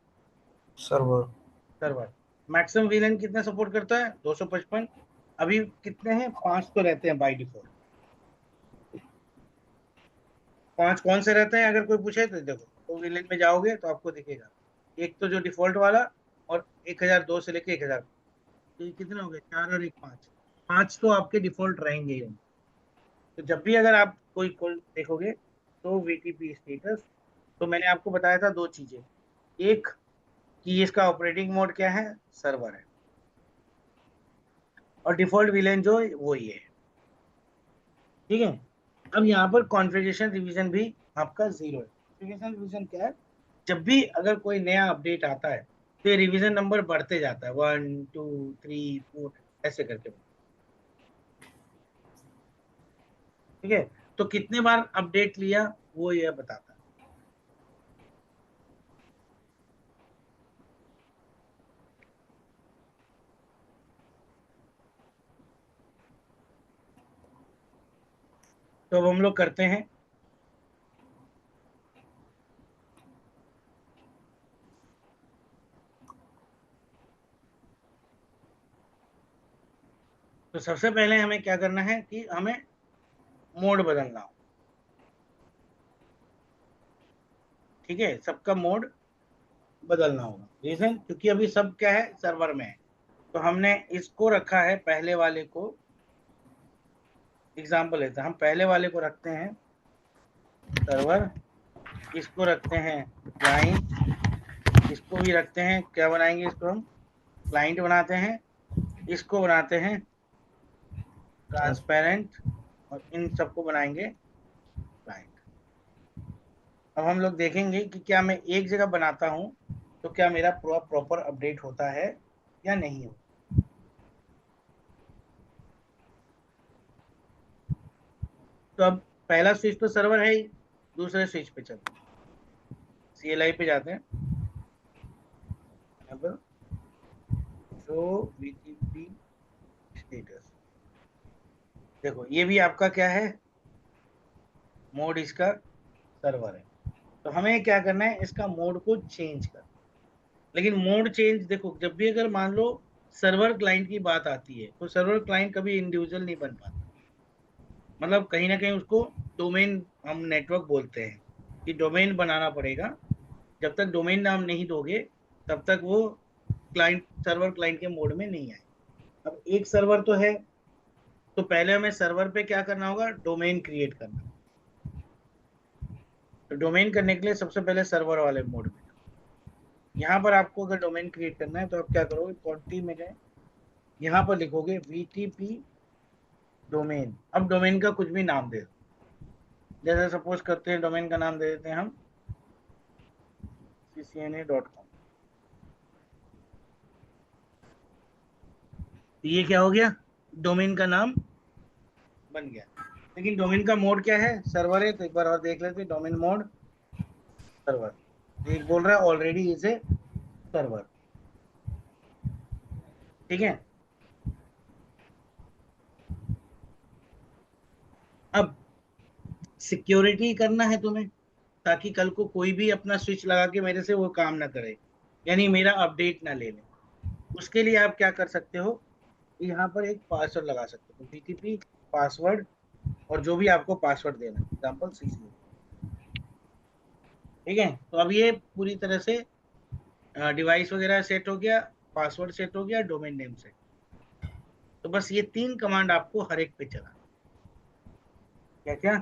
सर्वर। मैक्सिमम वीलन कितने सपोर्ट करता है? 255। अभी कितने हैं? 5 तो रहते हैं बाय डिफॉल्ट। 5 कौन से रहते हैं अगर कोई पूछे तो देखो, तो वीलन में जाओगे तो आपको दिखेगा, एक तो जो डिफॉल्ट वाला, और 1002 से लेके 1000, तो ये कितने हो गए? 4 और 1 5, 5 तो आपके डिफॉल्ट रहेंगे ही। तो जब भी अगर आप कोई कॉल देखोगे तो VTP स्टेटस, तो मैंने आपको बताया था 2 चीजें, एक कि इसका ऑपरेटिंग मोड क्या है, सर्वर है, और डिफॉल्ट विलेन जो वो ही है, ठीक है। अब यहाँ पर कॉन्फ़िगरेशन रिवीजन भी आपका 0 है। कॉन्फ़िगरेशन रिवीजन क्या है? जब भी अगर कोई नया अपडेट आता है तो ये रिवीजन नंबर बढ़ते जाता है, 1 2 3 4 ऐसे करके, ठीक है। तो कितने बार अपडेट लिया वो ये बताता है। तो अब हम लोग करते हैं, तो सबसे पहले हमें क्या करना है कि हमें मोड बदलना हो, ठीक है, सबका मोड बदलना होगा। रीजन क्योंकि अभी सब क्या है, सर्वर में है, तो हमने इसको रखा है पहले वाले को। एग्जांपल लेते हैं, हम पहले वाले को रखते हैं सर्वर, इसको रखते हैं क्लाइंट, इसको भी रखते हैं, क्या बनाएंगे इसको हम, क्लाइंट बनाते हैं, इसको बनाते हैं ट्रांसपेरेंट, और इन सबको बनाएंगे क्लाइंट। अब हम लोग देखेंगे कि क्या मैं एक जगह बनाता हूं तो क्या मेरा प्रॉपर अपडेट होता है या नहीं होता। तो अब पहला स्विच तो सर्वर है ही, दूसरे स्विच पे चलते हैं, CLI पे जाते हैं, यहाँ पर शो VTP स्टेटस, देखो ये भी आपका क्या है, मोड इसका सर्वर है। तो हमें क्या करना है, इसका मोड को चेंज करना। लेकिन मोड चेंज देखो, जब भी अगर मान लो सर्वर क्लाइंट की बात आती है तो सर्वर क्लाइंट कभी इंडिविजुअल नहीं बन पाता, मतलब कहीं ना कहीं उसको डोमेन, हम नेटवर्क बोलते हैं कि डोमेन बनाना पड़ेगा। जब तक डोमेन नाम नहीं दोगे तब तक वो क्लाइंट, सर्वर क्लाइंट के मोड में नहीं आए। अब एक सर्वर तो है, तो पहले हमें सर्वर पे क्या करना होगा, डोमेन क्रिएट करना। तो डोमेन करने के लिए सबसे पहले सर्वर वाले मोड में, यहाँ पर आपको अगर डोमेन क्रिएट करना है तो आप क्या करोगे, क्वांटिटी में गए, यहाँ पर लिखोगे VTP डोमेन। अब डोमेन का कुछ भी नाम दे, जैसे सपोज करते हैं डोमेन का नाम दे देते हैं हम ccna.com। ये क्या हो गया, डोमेन का नाम बन गया। लेकिन डोमेन का मोड क्या है, सर्वर है, तो एक बार और देख लेते हैं, डोमेन मोड सर्वर, एक बोल रहा है ऑलरेडी इज ए सर्वर, ठीक है। अब सिक्योरिटी करना है तुम्हें, ताकि कल को कोई भी अपना स्विच लगा के मेरे से वो काम ना करे, यानी मेरा अपडेट ना ले ले। उसके लिए आप क्या कर सकते हो, यहाँ पर एक पासवर्ड लगा सकते हो, VTP पासवर्ड, और जो भी आपको पासवर्ड देना है, एग्जाम्पल CC, ठीक है। तो अब ये पूरी तरह से डिवाइस वगैरह सेट हो गया, पासवर्ड सेट हो गया, डोमेन नेम सेट। तो बस ये 3 कमांड आपको हर एक पे चला। क्या क्या?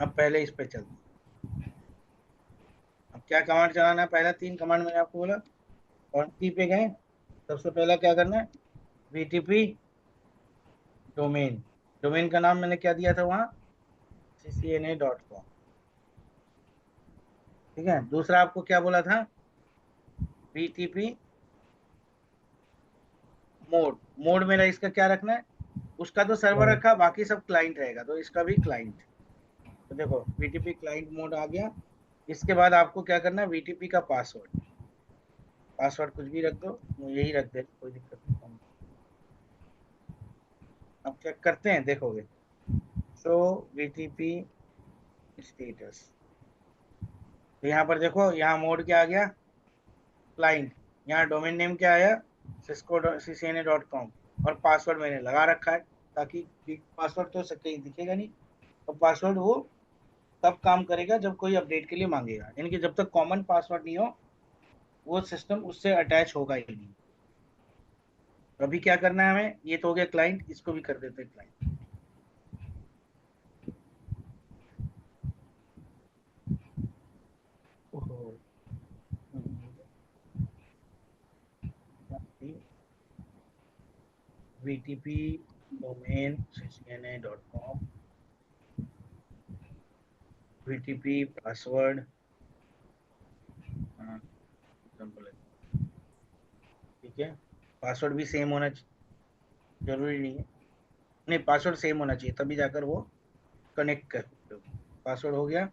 अब पहले इस पे चलते हैं। अब क्या कमांड चलाना है? पहला 3 कमांड मैंने आपको बोला। क्वांटिटी पे गए, सबसे पहला क्या करना है? VTP domain. डोमेन का नाम मैंने क्या दिया था वहां? ccna.com। ठीक है। दूसरा आपको क्या बोला था? VTP mode. मोड मेरा इसका क्या रखना है? उसका तो सर्वर रखा, बाकी सब क्लाइंट रहेगा, तो इसका भी क्लाइंट। तो देखो VTP क्लाइंट मोड आ गया। इसके बाद आपको क्या करना है? VTP का पासवर्ड। पासवर्ड कुछ भी रख दो, यही रख दे, कोई दिक्कत नहीं। अब चेक करते हैं, देखोगे शो VTP स्टेटस। तो यहाँ पर देखो, यहाँ मोड क्या आ गया? क्लाइंट। यहाँ डोमेन नेम क्या आया? ccna.com। और पासवर्ड मैंने लगा रखा है, ताकि पासवर्ड तो कहीं दिखेगा नहीं। तो पासवर्ड वो तब काम करेगा जब कोई अपडेट के लिए मांगेगा, यानी कि जब तक कॉमन पासवर्ड नहीं हो वो सिस्टम उससे अटैच होगा ही नहीं। तो अभी क्या करना है हमें? ये तो हो गया क्लाइंट, इसको भी कर देते हैं client. VTP domain ccna.com, VTP password. ठीक है, पासवर्ड भी सेम होना जरूरी नहीं है, नहीं पासवर्ड सेम होना चाहिए तभी जाकर वो कनेक्ट कर सकते हो। पासवर्ड हो गया।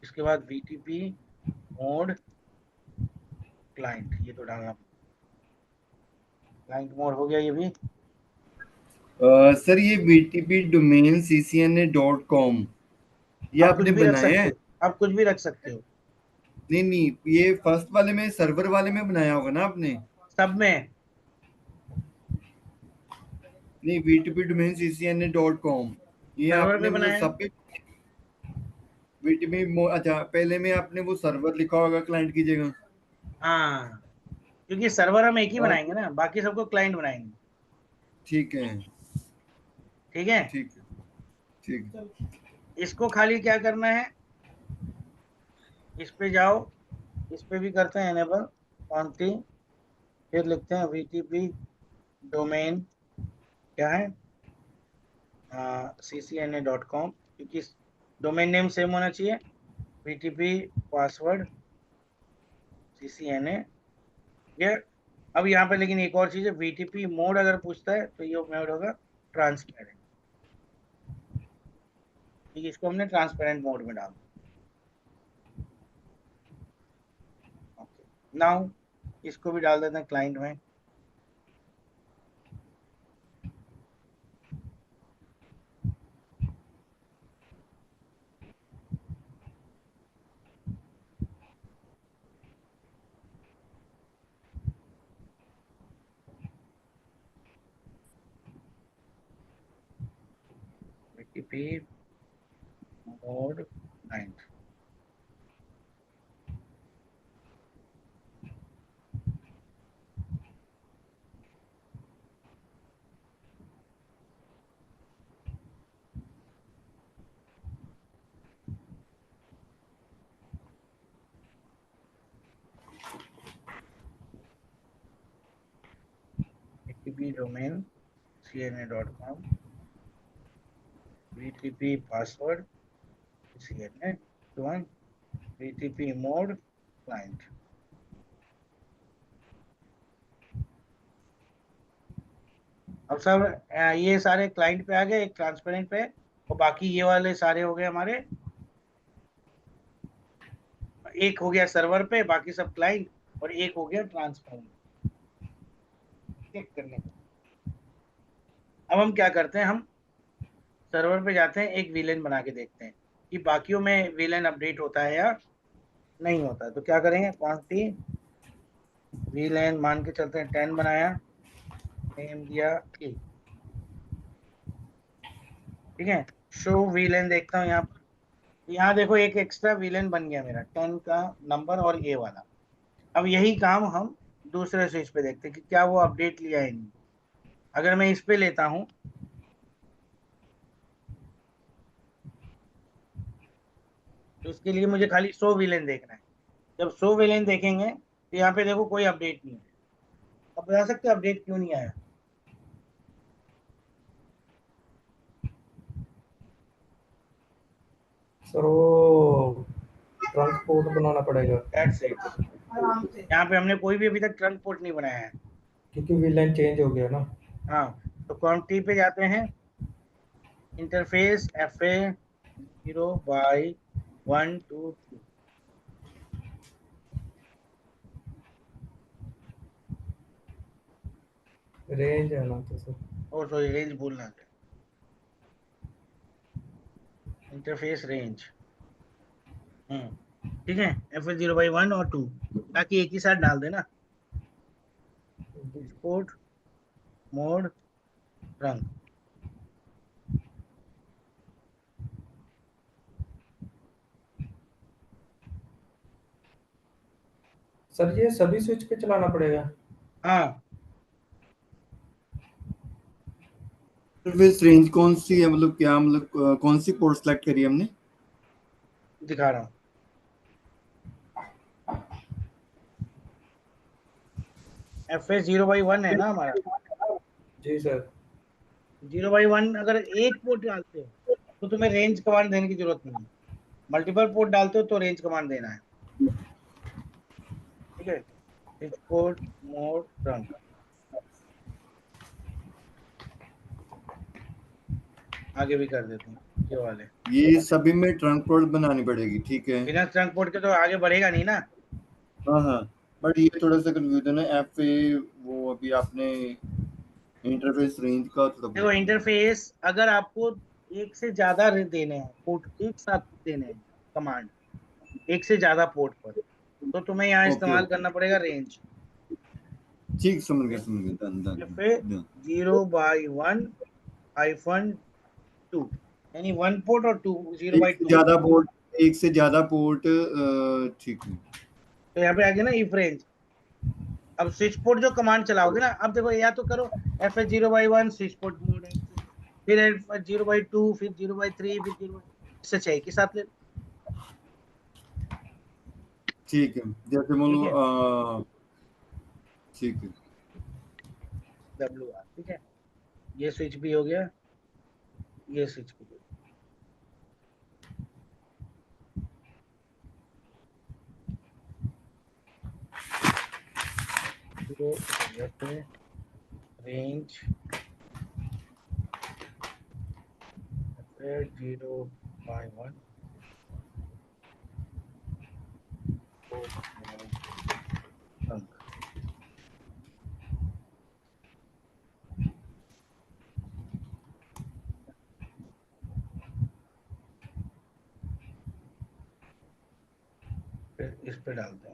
इसके बाद VTP मोड क्लाइंट, ये तो डालना। क्लाइंट मोड हो गया ये भी। सर ये VTP डोमेन ccna.com ये आप कुछ आपने भी रख बनाया सकते है? हो, आप कुछ भी रख सकते हो। नहीं नहीं, ये फर्स्ट वाले में, सर्वर वाले में बनाया होगा ना आपने? सब में। नहीं, VTP डोमेन ccna.com ये सर्वर पे आपने मतलब बनाया। सब पे VTP अच्छा, पहले में आपने वो सर्वर लिखा होगा क्लाइंट की जगह। हाँ, क्योंकि सर्वर हम एक ही और बनाएंगे ना, बाकी सबको क्लाइंट बनाएंगे। ठीक है, ठीक है। ठीक है, ठीक है। इसको खाली क्या करना है? इस पे जाओ, इस पे भी करते हैं एनेबल क्वांटिटी। फिर लिखते हैं VTP डोमेन क्या है? ccna.com, क्योंकि डोमेन नेम सेम होना चाहिए। VTP password ccna। ये अब यहाँ पे लेकिन एक और चीज है, VTP मोड अगर पूछता है तो ये मोड होगा ट्रांसपेरेंट। ठीक है, इसको हमने ट्रांसपेरेंट मोड में डाल दिया। ओके, नाउ इसको भी डाल देते हैं क्लाइंट में। VTP mode client. VTP domain ccna.com, VTP password ccna, VTP mode client. अब सब ये सारे क्लाइंट पे आ गए, एक ट्रांसपेरेंट पे, और बाकी ये वाले सारे हो गए हमारे। एक हो गया सर्वर पे, बाकी सब क्लाइंट, और एक हो गया ट्रांसपेरेंट। चेक करने का। अब हम क्या करते हैं? हम सर्वर पे जाते हैं, एक वीलेन बना के देखते हैं कि बाकियों में वीलेन अपडेट होता है या नहीं होता है। तो क्या करेंगे? क्वांटिटी वीलेन मान के चलते हैं 10 बनाया, नेम दिया 1। ठीक है, शो वीलेन देखता हूँ यहाँ पर। यहाँ देखो एक एक्स्ट्रा विलेन बन गया मेरा 10 का नंबर और ए वाला। अब यही काम हम दूसरे स्विच पे देखते हैं कि क्या वो अपडेट लिया है नहीं। अगर मैं इस पे लेता हूं तो इसके लिए मुझे खाली शो विलेन देखना है। जब शो विलेन देखेंगे तो यहाँ पे देखो कोई अपडेट नहीं है। अब बता सकते अपडेट क्यों नहीं आया? सर वो ट्रंक पोर्ट बनाना पड़ेगा। That's it. यहाँ पे हमने कोई भी अभी तक ट्रंक पोर्ट नहीं बनाया है क्योंकि विलेन चेंज हो गया ना। हाँ। तो कॉम पे जाते हैं, इंटरफेस FA 0/123। रेंज है ना तो सर। और सॉरी रेंज भूलना था, इंटरफेस रेंज। ठीक है, FA 0/1 और 2 ताकि एक ही साथ डाल देना। एक्सपोर्ट मोड रंग। सर ये सभी स्विच पे चलाना पड़ेगा? हाँ इंटरफेस रेंज कौन सी है, मतलब क्या, मतलब कौन सी पोर्ट सेलेक्ट करी हमने? दिखा रहा हूँ। FA 0/1 है ना हमारा। जी सर। 0/1 अगर एक पोर्ट डालते हो तो तुम्हें रेंज कमांड देने की जरूरत नहीं है। मल्टीपल पोर्ट डालते हो तो रेंज कमांड देना है। ठीक है, एक्सपोर्ट मोड रंग। आगे भी कर देता हूँ ये वाले। ये सभी में ट्रंक पोर्ट बनानी पड़ेगी, ठीक है। बिना ट्रंक पोर्ट के तो आगे बढ़ेगा नहीं ना। हाँ हाँ, बट ये थोड़ा सा कंफ्यूजन है। FA वो अभी आपने इंटरफेस रेंज का थोड़ा देखो बोला। इंटरफेस अगर आपको एक से ज्यादा देने हैं पोर्ट, एक साथ देने हैं कमांड एक से ज्यादा पोर्ट पर, तो तुम्हें यहाँ ओके इस्तेमाल ओके, करना पड़ेगा रेंज। ठीक, समझ गया, डन डन फिर डन। 0/1-2 यानी 1 पोर्ट और 2 एक से 0/2। ज्यादा पोर्ट, एक से ज्यादा पोर्ट, ठीक है। तो यहाँ पे आ गया ना इफ रेंज। अब स्विच पोर्ट जो कमांड चलाओगे ना, अब देखो या तो करो FA 0/1 स्विच पोर्ट मोड है, फिर 0/2, फिर 0/3, फिर 0/6 एक ही साथ ले लो। ठीक है, जैसे मान ठीक लो है, ठीक है। WR। ठीक है, ये स्विच भी हो गया, ये स्विच भी हो गया। तो रेंज FA 0/1 अंक। फिर इस पे डालते हैं।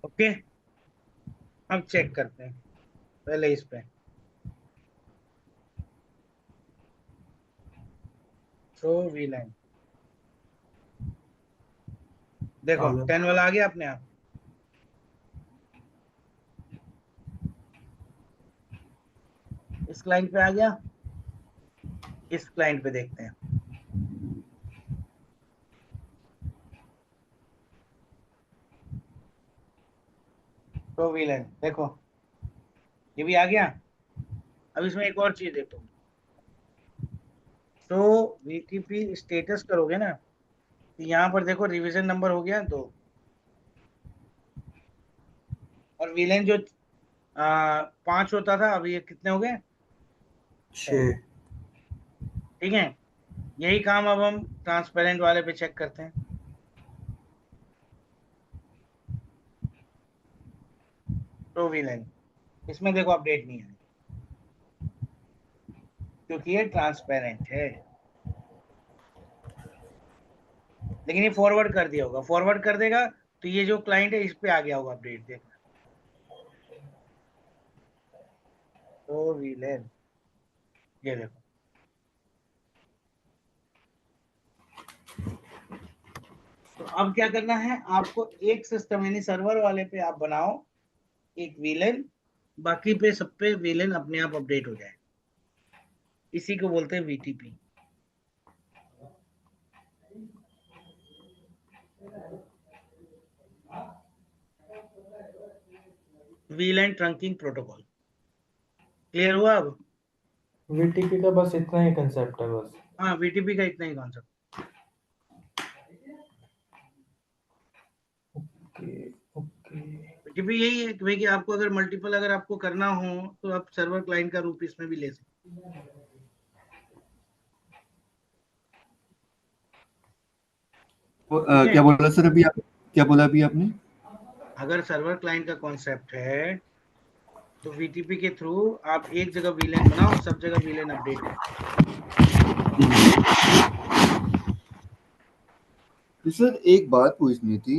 ओके, अब चेक करते हैं पहले इस पे। शो VLAN, देखो आ गया। 10 वाला आ गया अपने आप। इस क्लाइंट पे आ गया, इस क्लाइंट पे देखते हैं। शो VLAN देखो, ये भी आ गया। अब इसमें एक और चीज देखो, तो VTP स्टेटस करोगे ना, तो यहाँ पर देखो रिवीजन नंबर हो गया 2, और VLAN जो 5 होता था अब ये कितने हो गए? 6। 6। ठीक है, यही काम अब हम ट्रांसपेरेंट वाले पे चेक करते हैं। तो VLAN इसमें देखो अपडेट नहीं है। क्योंकि ये ट्रांसपेरेंट है। लेकिन ये फॉरवर्ड कर दिया होगा, फॉरवर्ड कर देगा तो ये जो क्लाइंट है इस पे आ गया होगा अपडेट, देखना। तो वीलेन, ये देखो, तो अब क्या करना है आपको, एक सिस्टम यानी सर्वर वाले पे आप बनाओ एक वीलेन, बाकी पे सब पे वीलेन अपने आप अपडेट हो जाए। इसी को बोलते हैं VTP. VLAN trunking protocol. Clear हुआ अब? वीटीपी का बस इतना ही कंसेप्ट है बस। हाँ, वीटीपी का इतना ही कॉन्सेप्ट। ओके। वीटीपी यही है कि भाई कि आपको अगर मल्टीपल अगर आपको करना हो तो आप सर्वर क्लाइंट का रूप इसमें भी ले सकते हैं। क्या बोला सर अभी आप, क्या बोला अभी आपने? अगर सर्वर क्लाइंट का कॉन्सेप्ट है तो वीटीपी के थ्रू आप एक जगह वीलेन बनाओ, सब जगह वीलेन अपडेट हो। तो सर एक बात पूछनी थी,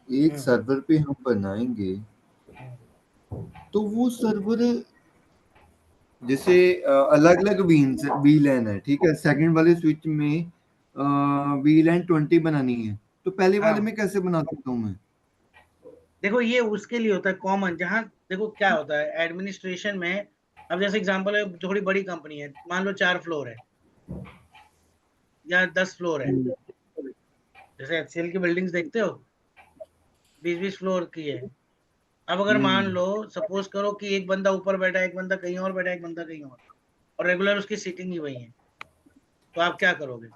एक सर्वर पे हम बनाएंगे तो वो सर्वर जैसे अलग अलग वीलैन है, ठीक है, सेकंड वाले स्विच में वीलैन 20 बनानी है, तो पहले वाले में कैसे बना सकता हूँ मैं? देखो ये उसके लिए होता है कॉमन, जहाँ देखो क्या होता है एडमिनिस्ट्रेशन में। अब जैसे एग्जांपल है, थोड़ी बड़ी कंपनी है, मान लो 4 फ्लोर है या 10 फ्लोर है, जैसे एचसीएल की बिल्डिंग्स देखते हो 20-20 फ्लोर की है। अब अगर मान लो सपोज करो कि एक बंदा ऊपर बैठा है, एक बंदा कहीं और बैठा है, एक बंदा कहीं और रेगुलर उसकी सीटिंग ही वही है, तो आप क्या करोगे?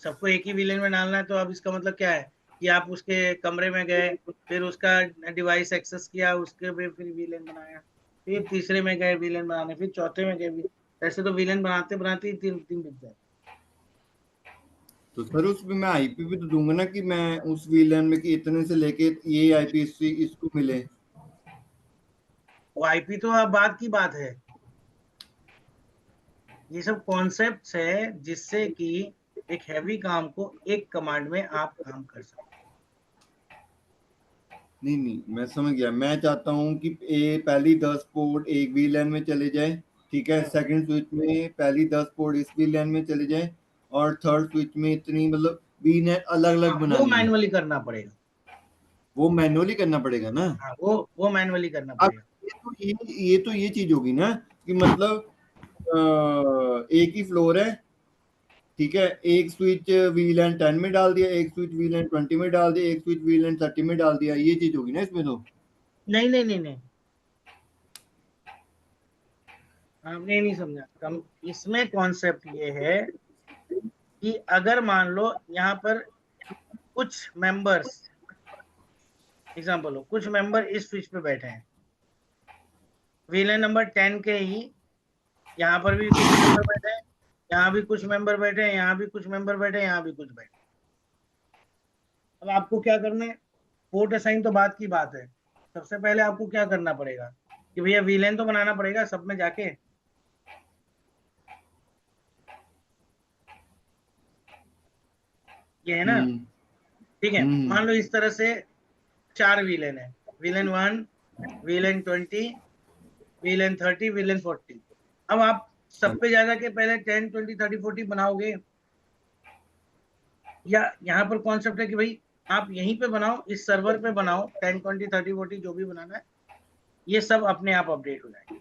सबको एक ही विलेन में डालना है, तो अब इसका मतलब क्या है कि आप उसके कमरे में गए, फिर उसका डिवाइस एक्सेस किया, उसके फिर विलेन बनाया, फिर तीसरे में गए विलेन बनाने, फिर चौथे में गए। ऐसे तो विलेन बनाते बनाते ही 3 दिख जाए। तो सर उसमें मैं आईपी भी तो दूंगा ना, कि मैं उस वीलैन में कि इतने से लेके ये आईपी इसको मिले। वो आईपी तो अब बात की बात है, ये सब कॉन्सेप्ट्स है जिससे कि एक हैवी काम को एक कमांड में आप काम कर सकते। नहीं नहीं, मैं समझ गया। मैं चाहता हूँ कि पहली 10 पोर्ट एक वीलैन में चले जाए, ठीक है, सेकंड स्विच में पहली 10 पोर्ट इस वीलैन में चले जाए, और थर्ड स्विच में इतनी मतलब वीलैन अलग अलग वो बनानी है। मैनुअली करना पड़ेगा। वो मैनुअली करना पड़ेगा ना? हाँ, वो मैनुअली करना अब पड़ेगा। ये चीज होगी ना कि मतलब एक ही फ्लोर है, ठीक है, एक स्विच वीलैन 10 में डाल दिया, एक स्विच वीलैन 20 में डाल दिया, एक स्विच वीलैन 30 में डाल दिया, ये चीज होगी ना इसमें तो? नहीं नहीं नहीं नहीं, आपने नहीं समझा। कम इसमें कॉन्सेप्ट ये है कि अगर मान लो यहाँ पर कुछ मेंबर्स, एग्जांपल हो, कुछ मेंबर इस स्विच पे बैठे हैं, विलेन नंबर 10 के ही यहाँ पर भी कुछ मेंबर बैठे हैं, यहाँ भी कुछ मेंबर बैठे हैं, यहाँ भी कुछ मेंबर बैठे हैं, यहाँ भी कुछ बैठे। अब आपको क्या करना है, पोर्ट असाइन तो बात की बात है। सबसे पहले आपको क्या करना पड़ेगा कि भैया विलेन तो बनाना पड़ेगा सब में जाके। ये है ना, ठीक है। मान लो इस तरह से 4 विलेन है, विलेन 1, विलेन 20, विलेन 30, विलेन 40। अब आप सब पे ज्यादा के पहले 10, 20, 30, 40 बनाओगे, या यहाँ पर कॉन्सेप्ट है कि भाई आप यहीं पे बनाओ, इस सर्वर पे बनाओ 10, 20, 30, 40 जो भी बनाना है, ये सब अपने आप अपडेट हो जाएगा।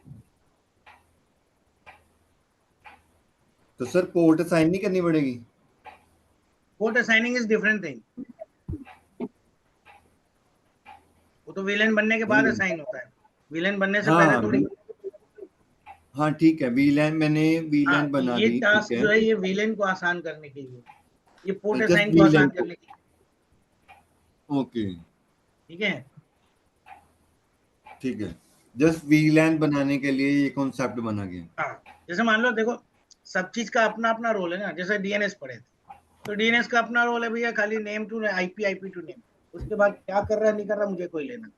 तो सर पोर्ट असाइन नहीं करनी पड़ेगी? Port assigning is different thing, वो तो विलेन बनने के बाद असाइन होता है, विलेन बनने से पहले हाँ थोड़ी। हाँ ठीक है, वीलैन मैंने हाँ, वीलैन तो बना ये दी, ठीक टास्क है, जो है ये विलेन को आसान करने के लिए, ये पोर्ट जस्ट असाइन को वीलैन आसान को। करने के लिए। ओके, ठीक है। ठीक है, जस्ट वीलैन बनाने के लिए ये कॉन्सेप्ट बना गया। हाँ, जैसे मान लो देखो, सब चीज का अपना अपना रोल है ना। जैसे डीएनएस पढ़े थे, तो डीएनएस का अपना रोल है भैया, खाली name to IP, IP to name. उसके बाद क्या कर रहा है नहीं कर रहा मुझे कोई लेना।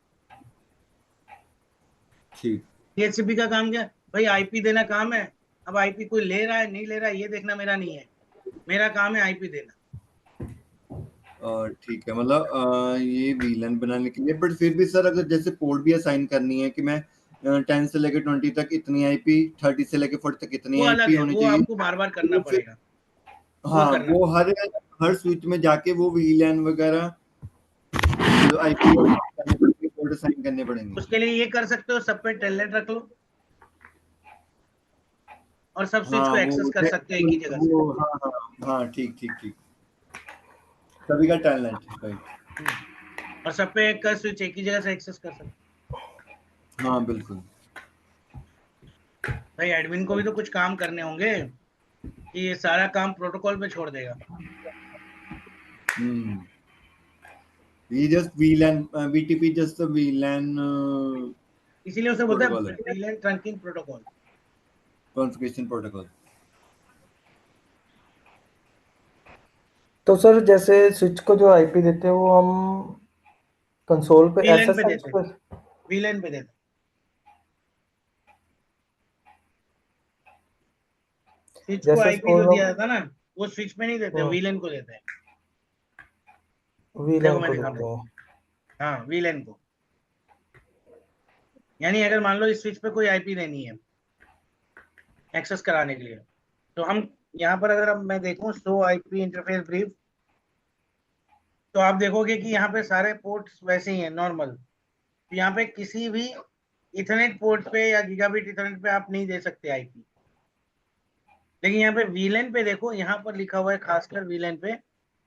ठीक। डीएचसीपी का काम क्या, भाई आईपी देना काम है। अब आईपी कोई ले रहा है नहीं ले रहा है ये देखना मेरा नहीं है, मेरा काम है आईपी देना। ठीक है, मतलब ये वीलन बनाने के लिए, बट फिर भी सर अगर जैसे पोर्ट भी असाइन करनी है कि मैं 10 से लेकर 20 तक इतनी आईपी, 30 से लेकर 40 तक इतनी वो अलग आईपी है, होनी वो चाहिए, आपको बार बार करना तो फिर पड़ेगा, वो हाँ करना वो हर स्विच में जाके वो वीलन वगैरह जो आईपी पोर्ट असाइन करने पड़ेंगे। उसके लिए ये कर सकते हो, सब पे टेलनेट रख लो और सब स्विच हाँ को एक्सेस कर सकते हो एक ही जगह से। वो हाँ हाँ हाँ, ठीक ठीक ठीक, सभी का टैलेंट, राइट। और सब पे एक का स्विच एक ही जगह से एक्सेस कर सकते हाँ बिल्कुल। हो। भाई एडमिन को भी तो कुछ काम करने होंगे कि ये सारा काम प्रोटोकॉल पे छोड़ देगा। ये just VLAN, BTP just VLAN इसीलिए उसे बोलते प्रोटोकॉल हैं है, VLAN trunking protocol. Configuration protocol. तो सर जैसे स्विच को जो आईपी देते हैं वो हम कंसोल पे वीलन पे एसएसएच देते पे, हैं, वीलन पे देते हैं। स्विच को जैसे आईपी जो सपोज दिया हम जाता है ना, वो स्विच पे नहीं देते, वीलन को देते हैं। देखो वीलन मैं को दिखाता देते हूँ। हैं। हाँ वीलन को, यानी अगर मान लो इस स्विच पे कोई आईपी देनी है एक्सेस कराने के लिए, तो हम यहाँ पर अगर अब मैं देखूँ शो आईपी इंटरफेस ब्रीफ, तो आप देखोगे कि यहाँ पे सारे पोर्ट्स वैसे ही हैं नॉर्मल। तो यहाँ पे किसी भी इथरनेट पोर्ट पे या गीगाबिट इथरनेट पे आप नहीं दे सकते आईपी। लेकिन यहाँ पे वीलन पे देखो, यहाँ पर लिखा हुआ है खासकर वीलन पे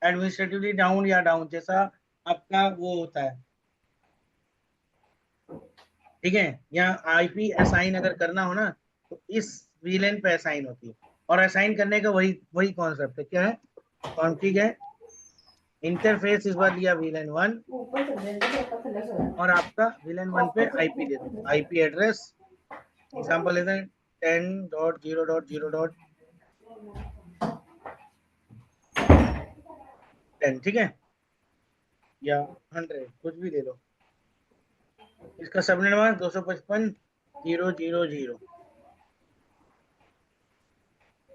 एडमिनिस्ट्रेटिवली डाउन या डाउन, जैसा आपका वो होता है, ठीक है। यहाँ आईपी असाइन अगर करना हो ना तो इस वीलन पे असाइन होती है, और असाइन करने का वही वही कॉन्सेप्ट है, क्या है, कॉन्फिग है, इंटरफेस इस बार लिया वीलन 1, और आपका वीलन 1 पे आईपी दे दो, आईपी एड्रेस एग्जांपल लेते हैं 10.0.0.10, ठीक है, या 100 कुछ भी दे दो। इसका सबनेट नंबर 255.0.0.0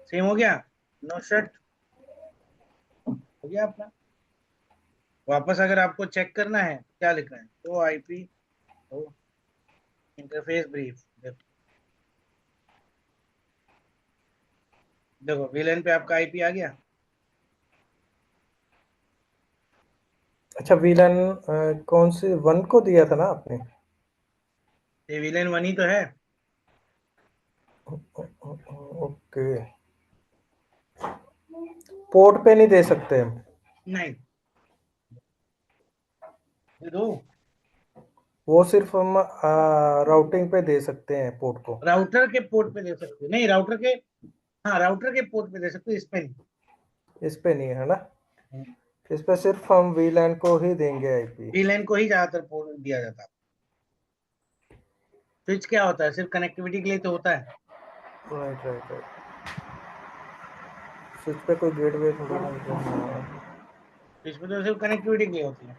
सेम हो गया। नो शट हो गया अपना। वापस अगर आपको चेक करना है क्या लिखना है, तो आईपी तो इंटरफेस ब्रीफ, देखो वीलन पे आपका आईपी आ गया। अच्छा वीलन कौन सी 1 को दिया था ना आपने? ये वीलन 1 ही तो है। ओके, पोर्ट पे नहीं दे सकते हम? नहीं दे दो, वो सिर्फ हम राउटिंग पे दे सकते हैं पोर्ट को? राउटर के पोर्ट पे दे सकते हो, नहीं राउटर के, हाँ राउटर के पोर्ट पे दे सकते हो, इस पे नहीं। इस पे नहीं है ना, इस पे सिर्फ हम वीलैन को ही देंगे आईपी। वीलन को ही ज्यादातर पोर्ट दिया जाता है। स्विच क्या होता है, सिर्फ कनेक्टिविटी के लिए तो होता है। राइट राइट राइट, स्विच पे कोई गेटवे थोड़ा ना। स्विच पे तो सिर्फ कनेक्टिविटी के लिए होती है।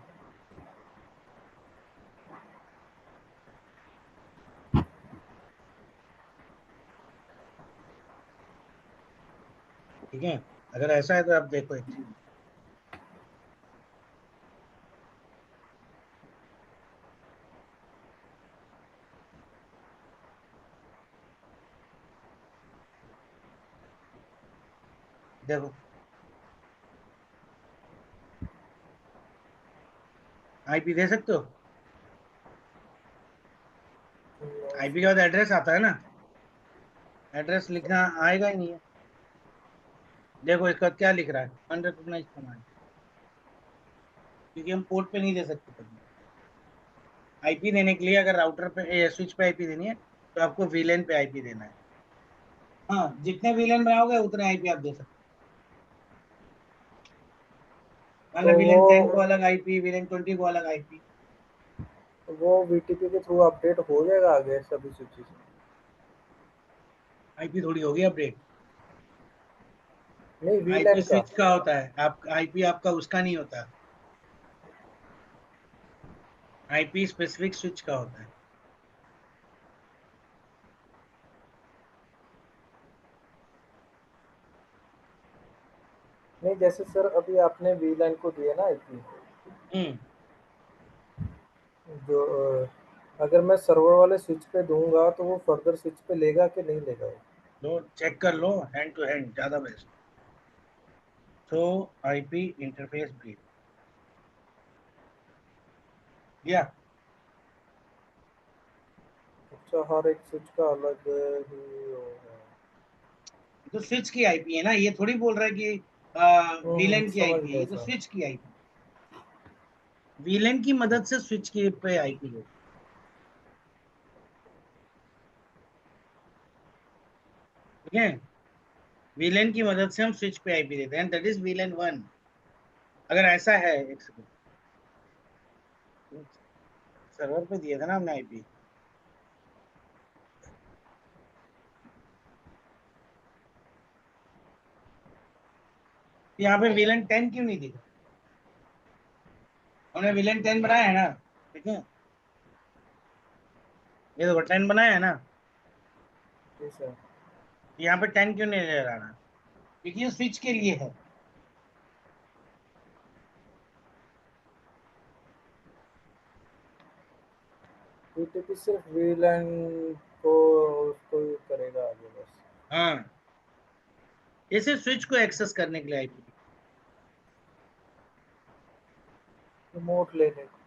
ठीक है, अगर ऐसा है तो आप देखो एक चीज, देखो आईपी दे सकते हो, आईपी के बाद एड्रेस आता है ना, एड्रेस लिखना आएगा ही नहीं है। देखो इसका क्या लिख रहा है, अनरिकॉग्नाइज्ड कमांड, क्योंकि हम पोर्ट पे नहीं दे सकते कभी। आईपी देने के लिए अगर राउटर पे स्विच पे आईपी देनी है तो आपको वीलन पे आईपी देना है। हाँ जितने वीलन बनाओगे उतने आईपी आप दे सकते हो, तो मतलब वीलन 10 को अलग आईपी, वीलन 20 को अलग आईपी। वो वीटीपी के थ्रू अपडेट हो जाएगा आगे सभी स्विचेस? आईपी थोड़ी होगी अपडेट, नहीं आईपी वीलैन का। स्विच का होता है, आप आईपी आपका उसका नहीं होता, आईपी स्पेसिफिक स्विच का होता है। नहीं, जैसे सर अभी आपने वीलैन को दिया ना आईपी, जो अगर मैं सर्वर वाले स्विच पे दूंगा तो वो फर्दर स्विच पे लेगा कि नहीं लेगा? लो चेक कर लो, हैंड टू हैंड ज्यादा बेस्ट। तो आईपी इंटरफेस ब्रीफ या अच्छा, हर एक स्विच का अलग ही होगा। तो स्विच की आईपी है ना, ये थोड़ी बोल रहा है कि वीलन की समझ आईपी है, गया ये तो सर। स्विच की आईपी। वीलन की मदद से स्विच की पे आईपी हो, ठीक है। वीलन की मदद से हम स्विच पे आईपी देते हैं, दैट इज वीलन 1। अगर ऐसा है, एक सेकंड, सर्वर पे दिया था ना हमने आईपी, यहाँ पे वीलन 10 क्यों नहीं दिखा? हमने वीलन 10 बनाया है ना, ठीक है, ये देखो 10 बनाया है ना, जी सर। यहाँ पे 10 क्यों नहीं नजर आ रहा? क्योंकि ये स्विच के लिए है। टीटीपी सिर्फ वीलैन को उसको करेगा आगे बस। हाँ, ये सिर्फ स्विच को एक्सेस करने के लिए आईपी। रिमोट लेने को।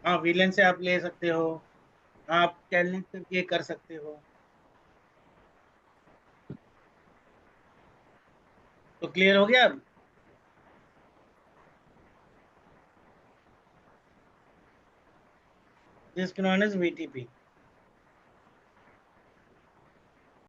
हाँ, वीलन से आप ले सकते हो, आप टेलनेट करके कर सकते हो। तो क्लियर हो गया अब? This non is VTP.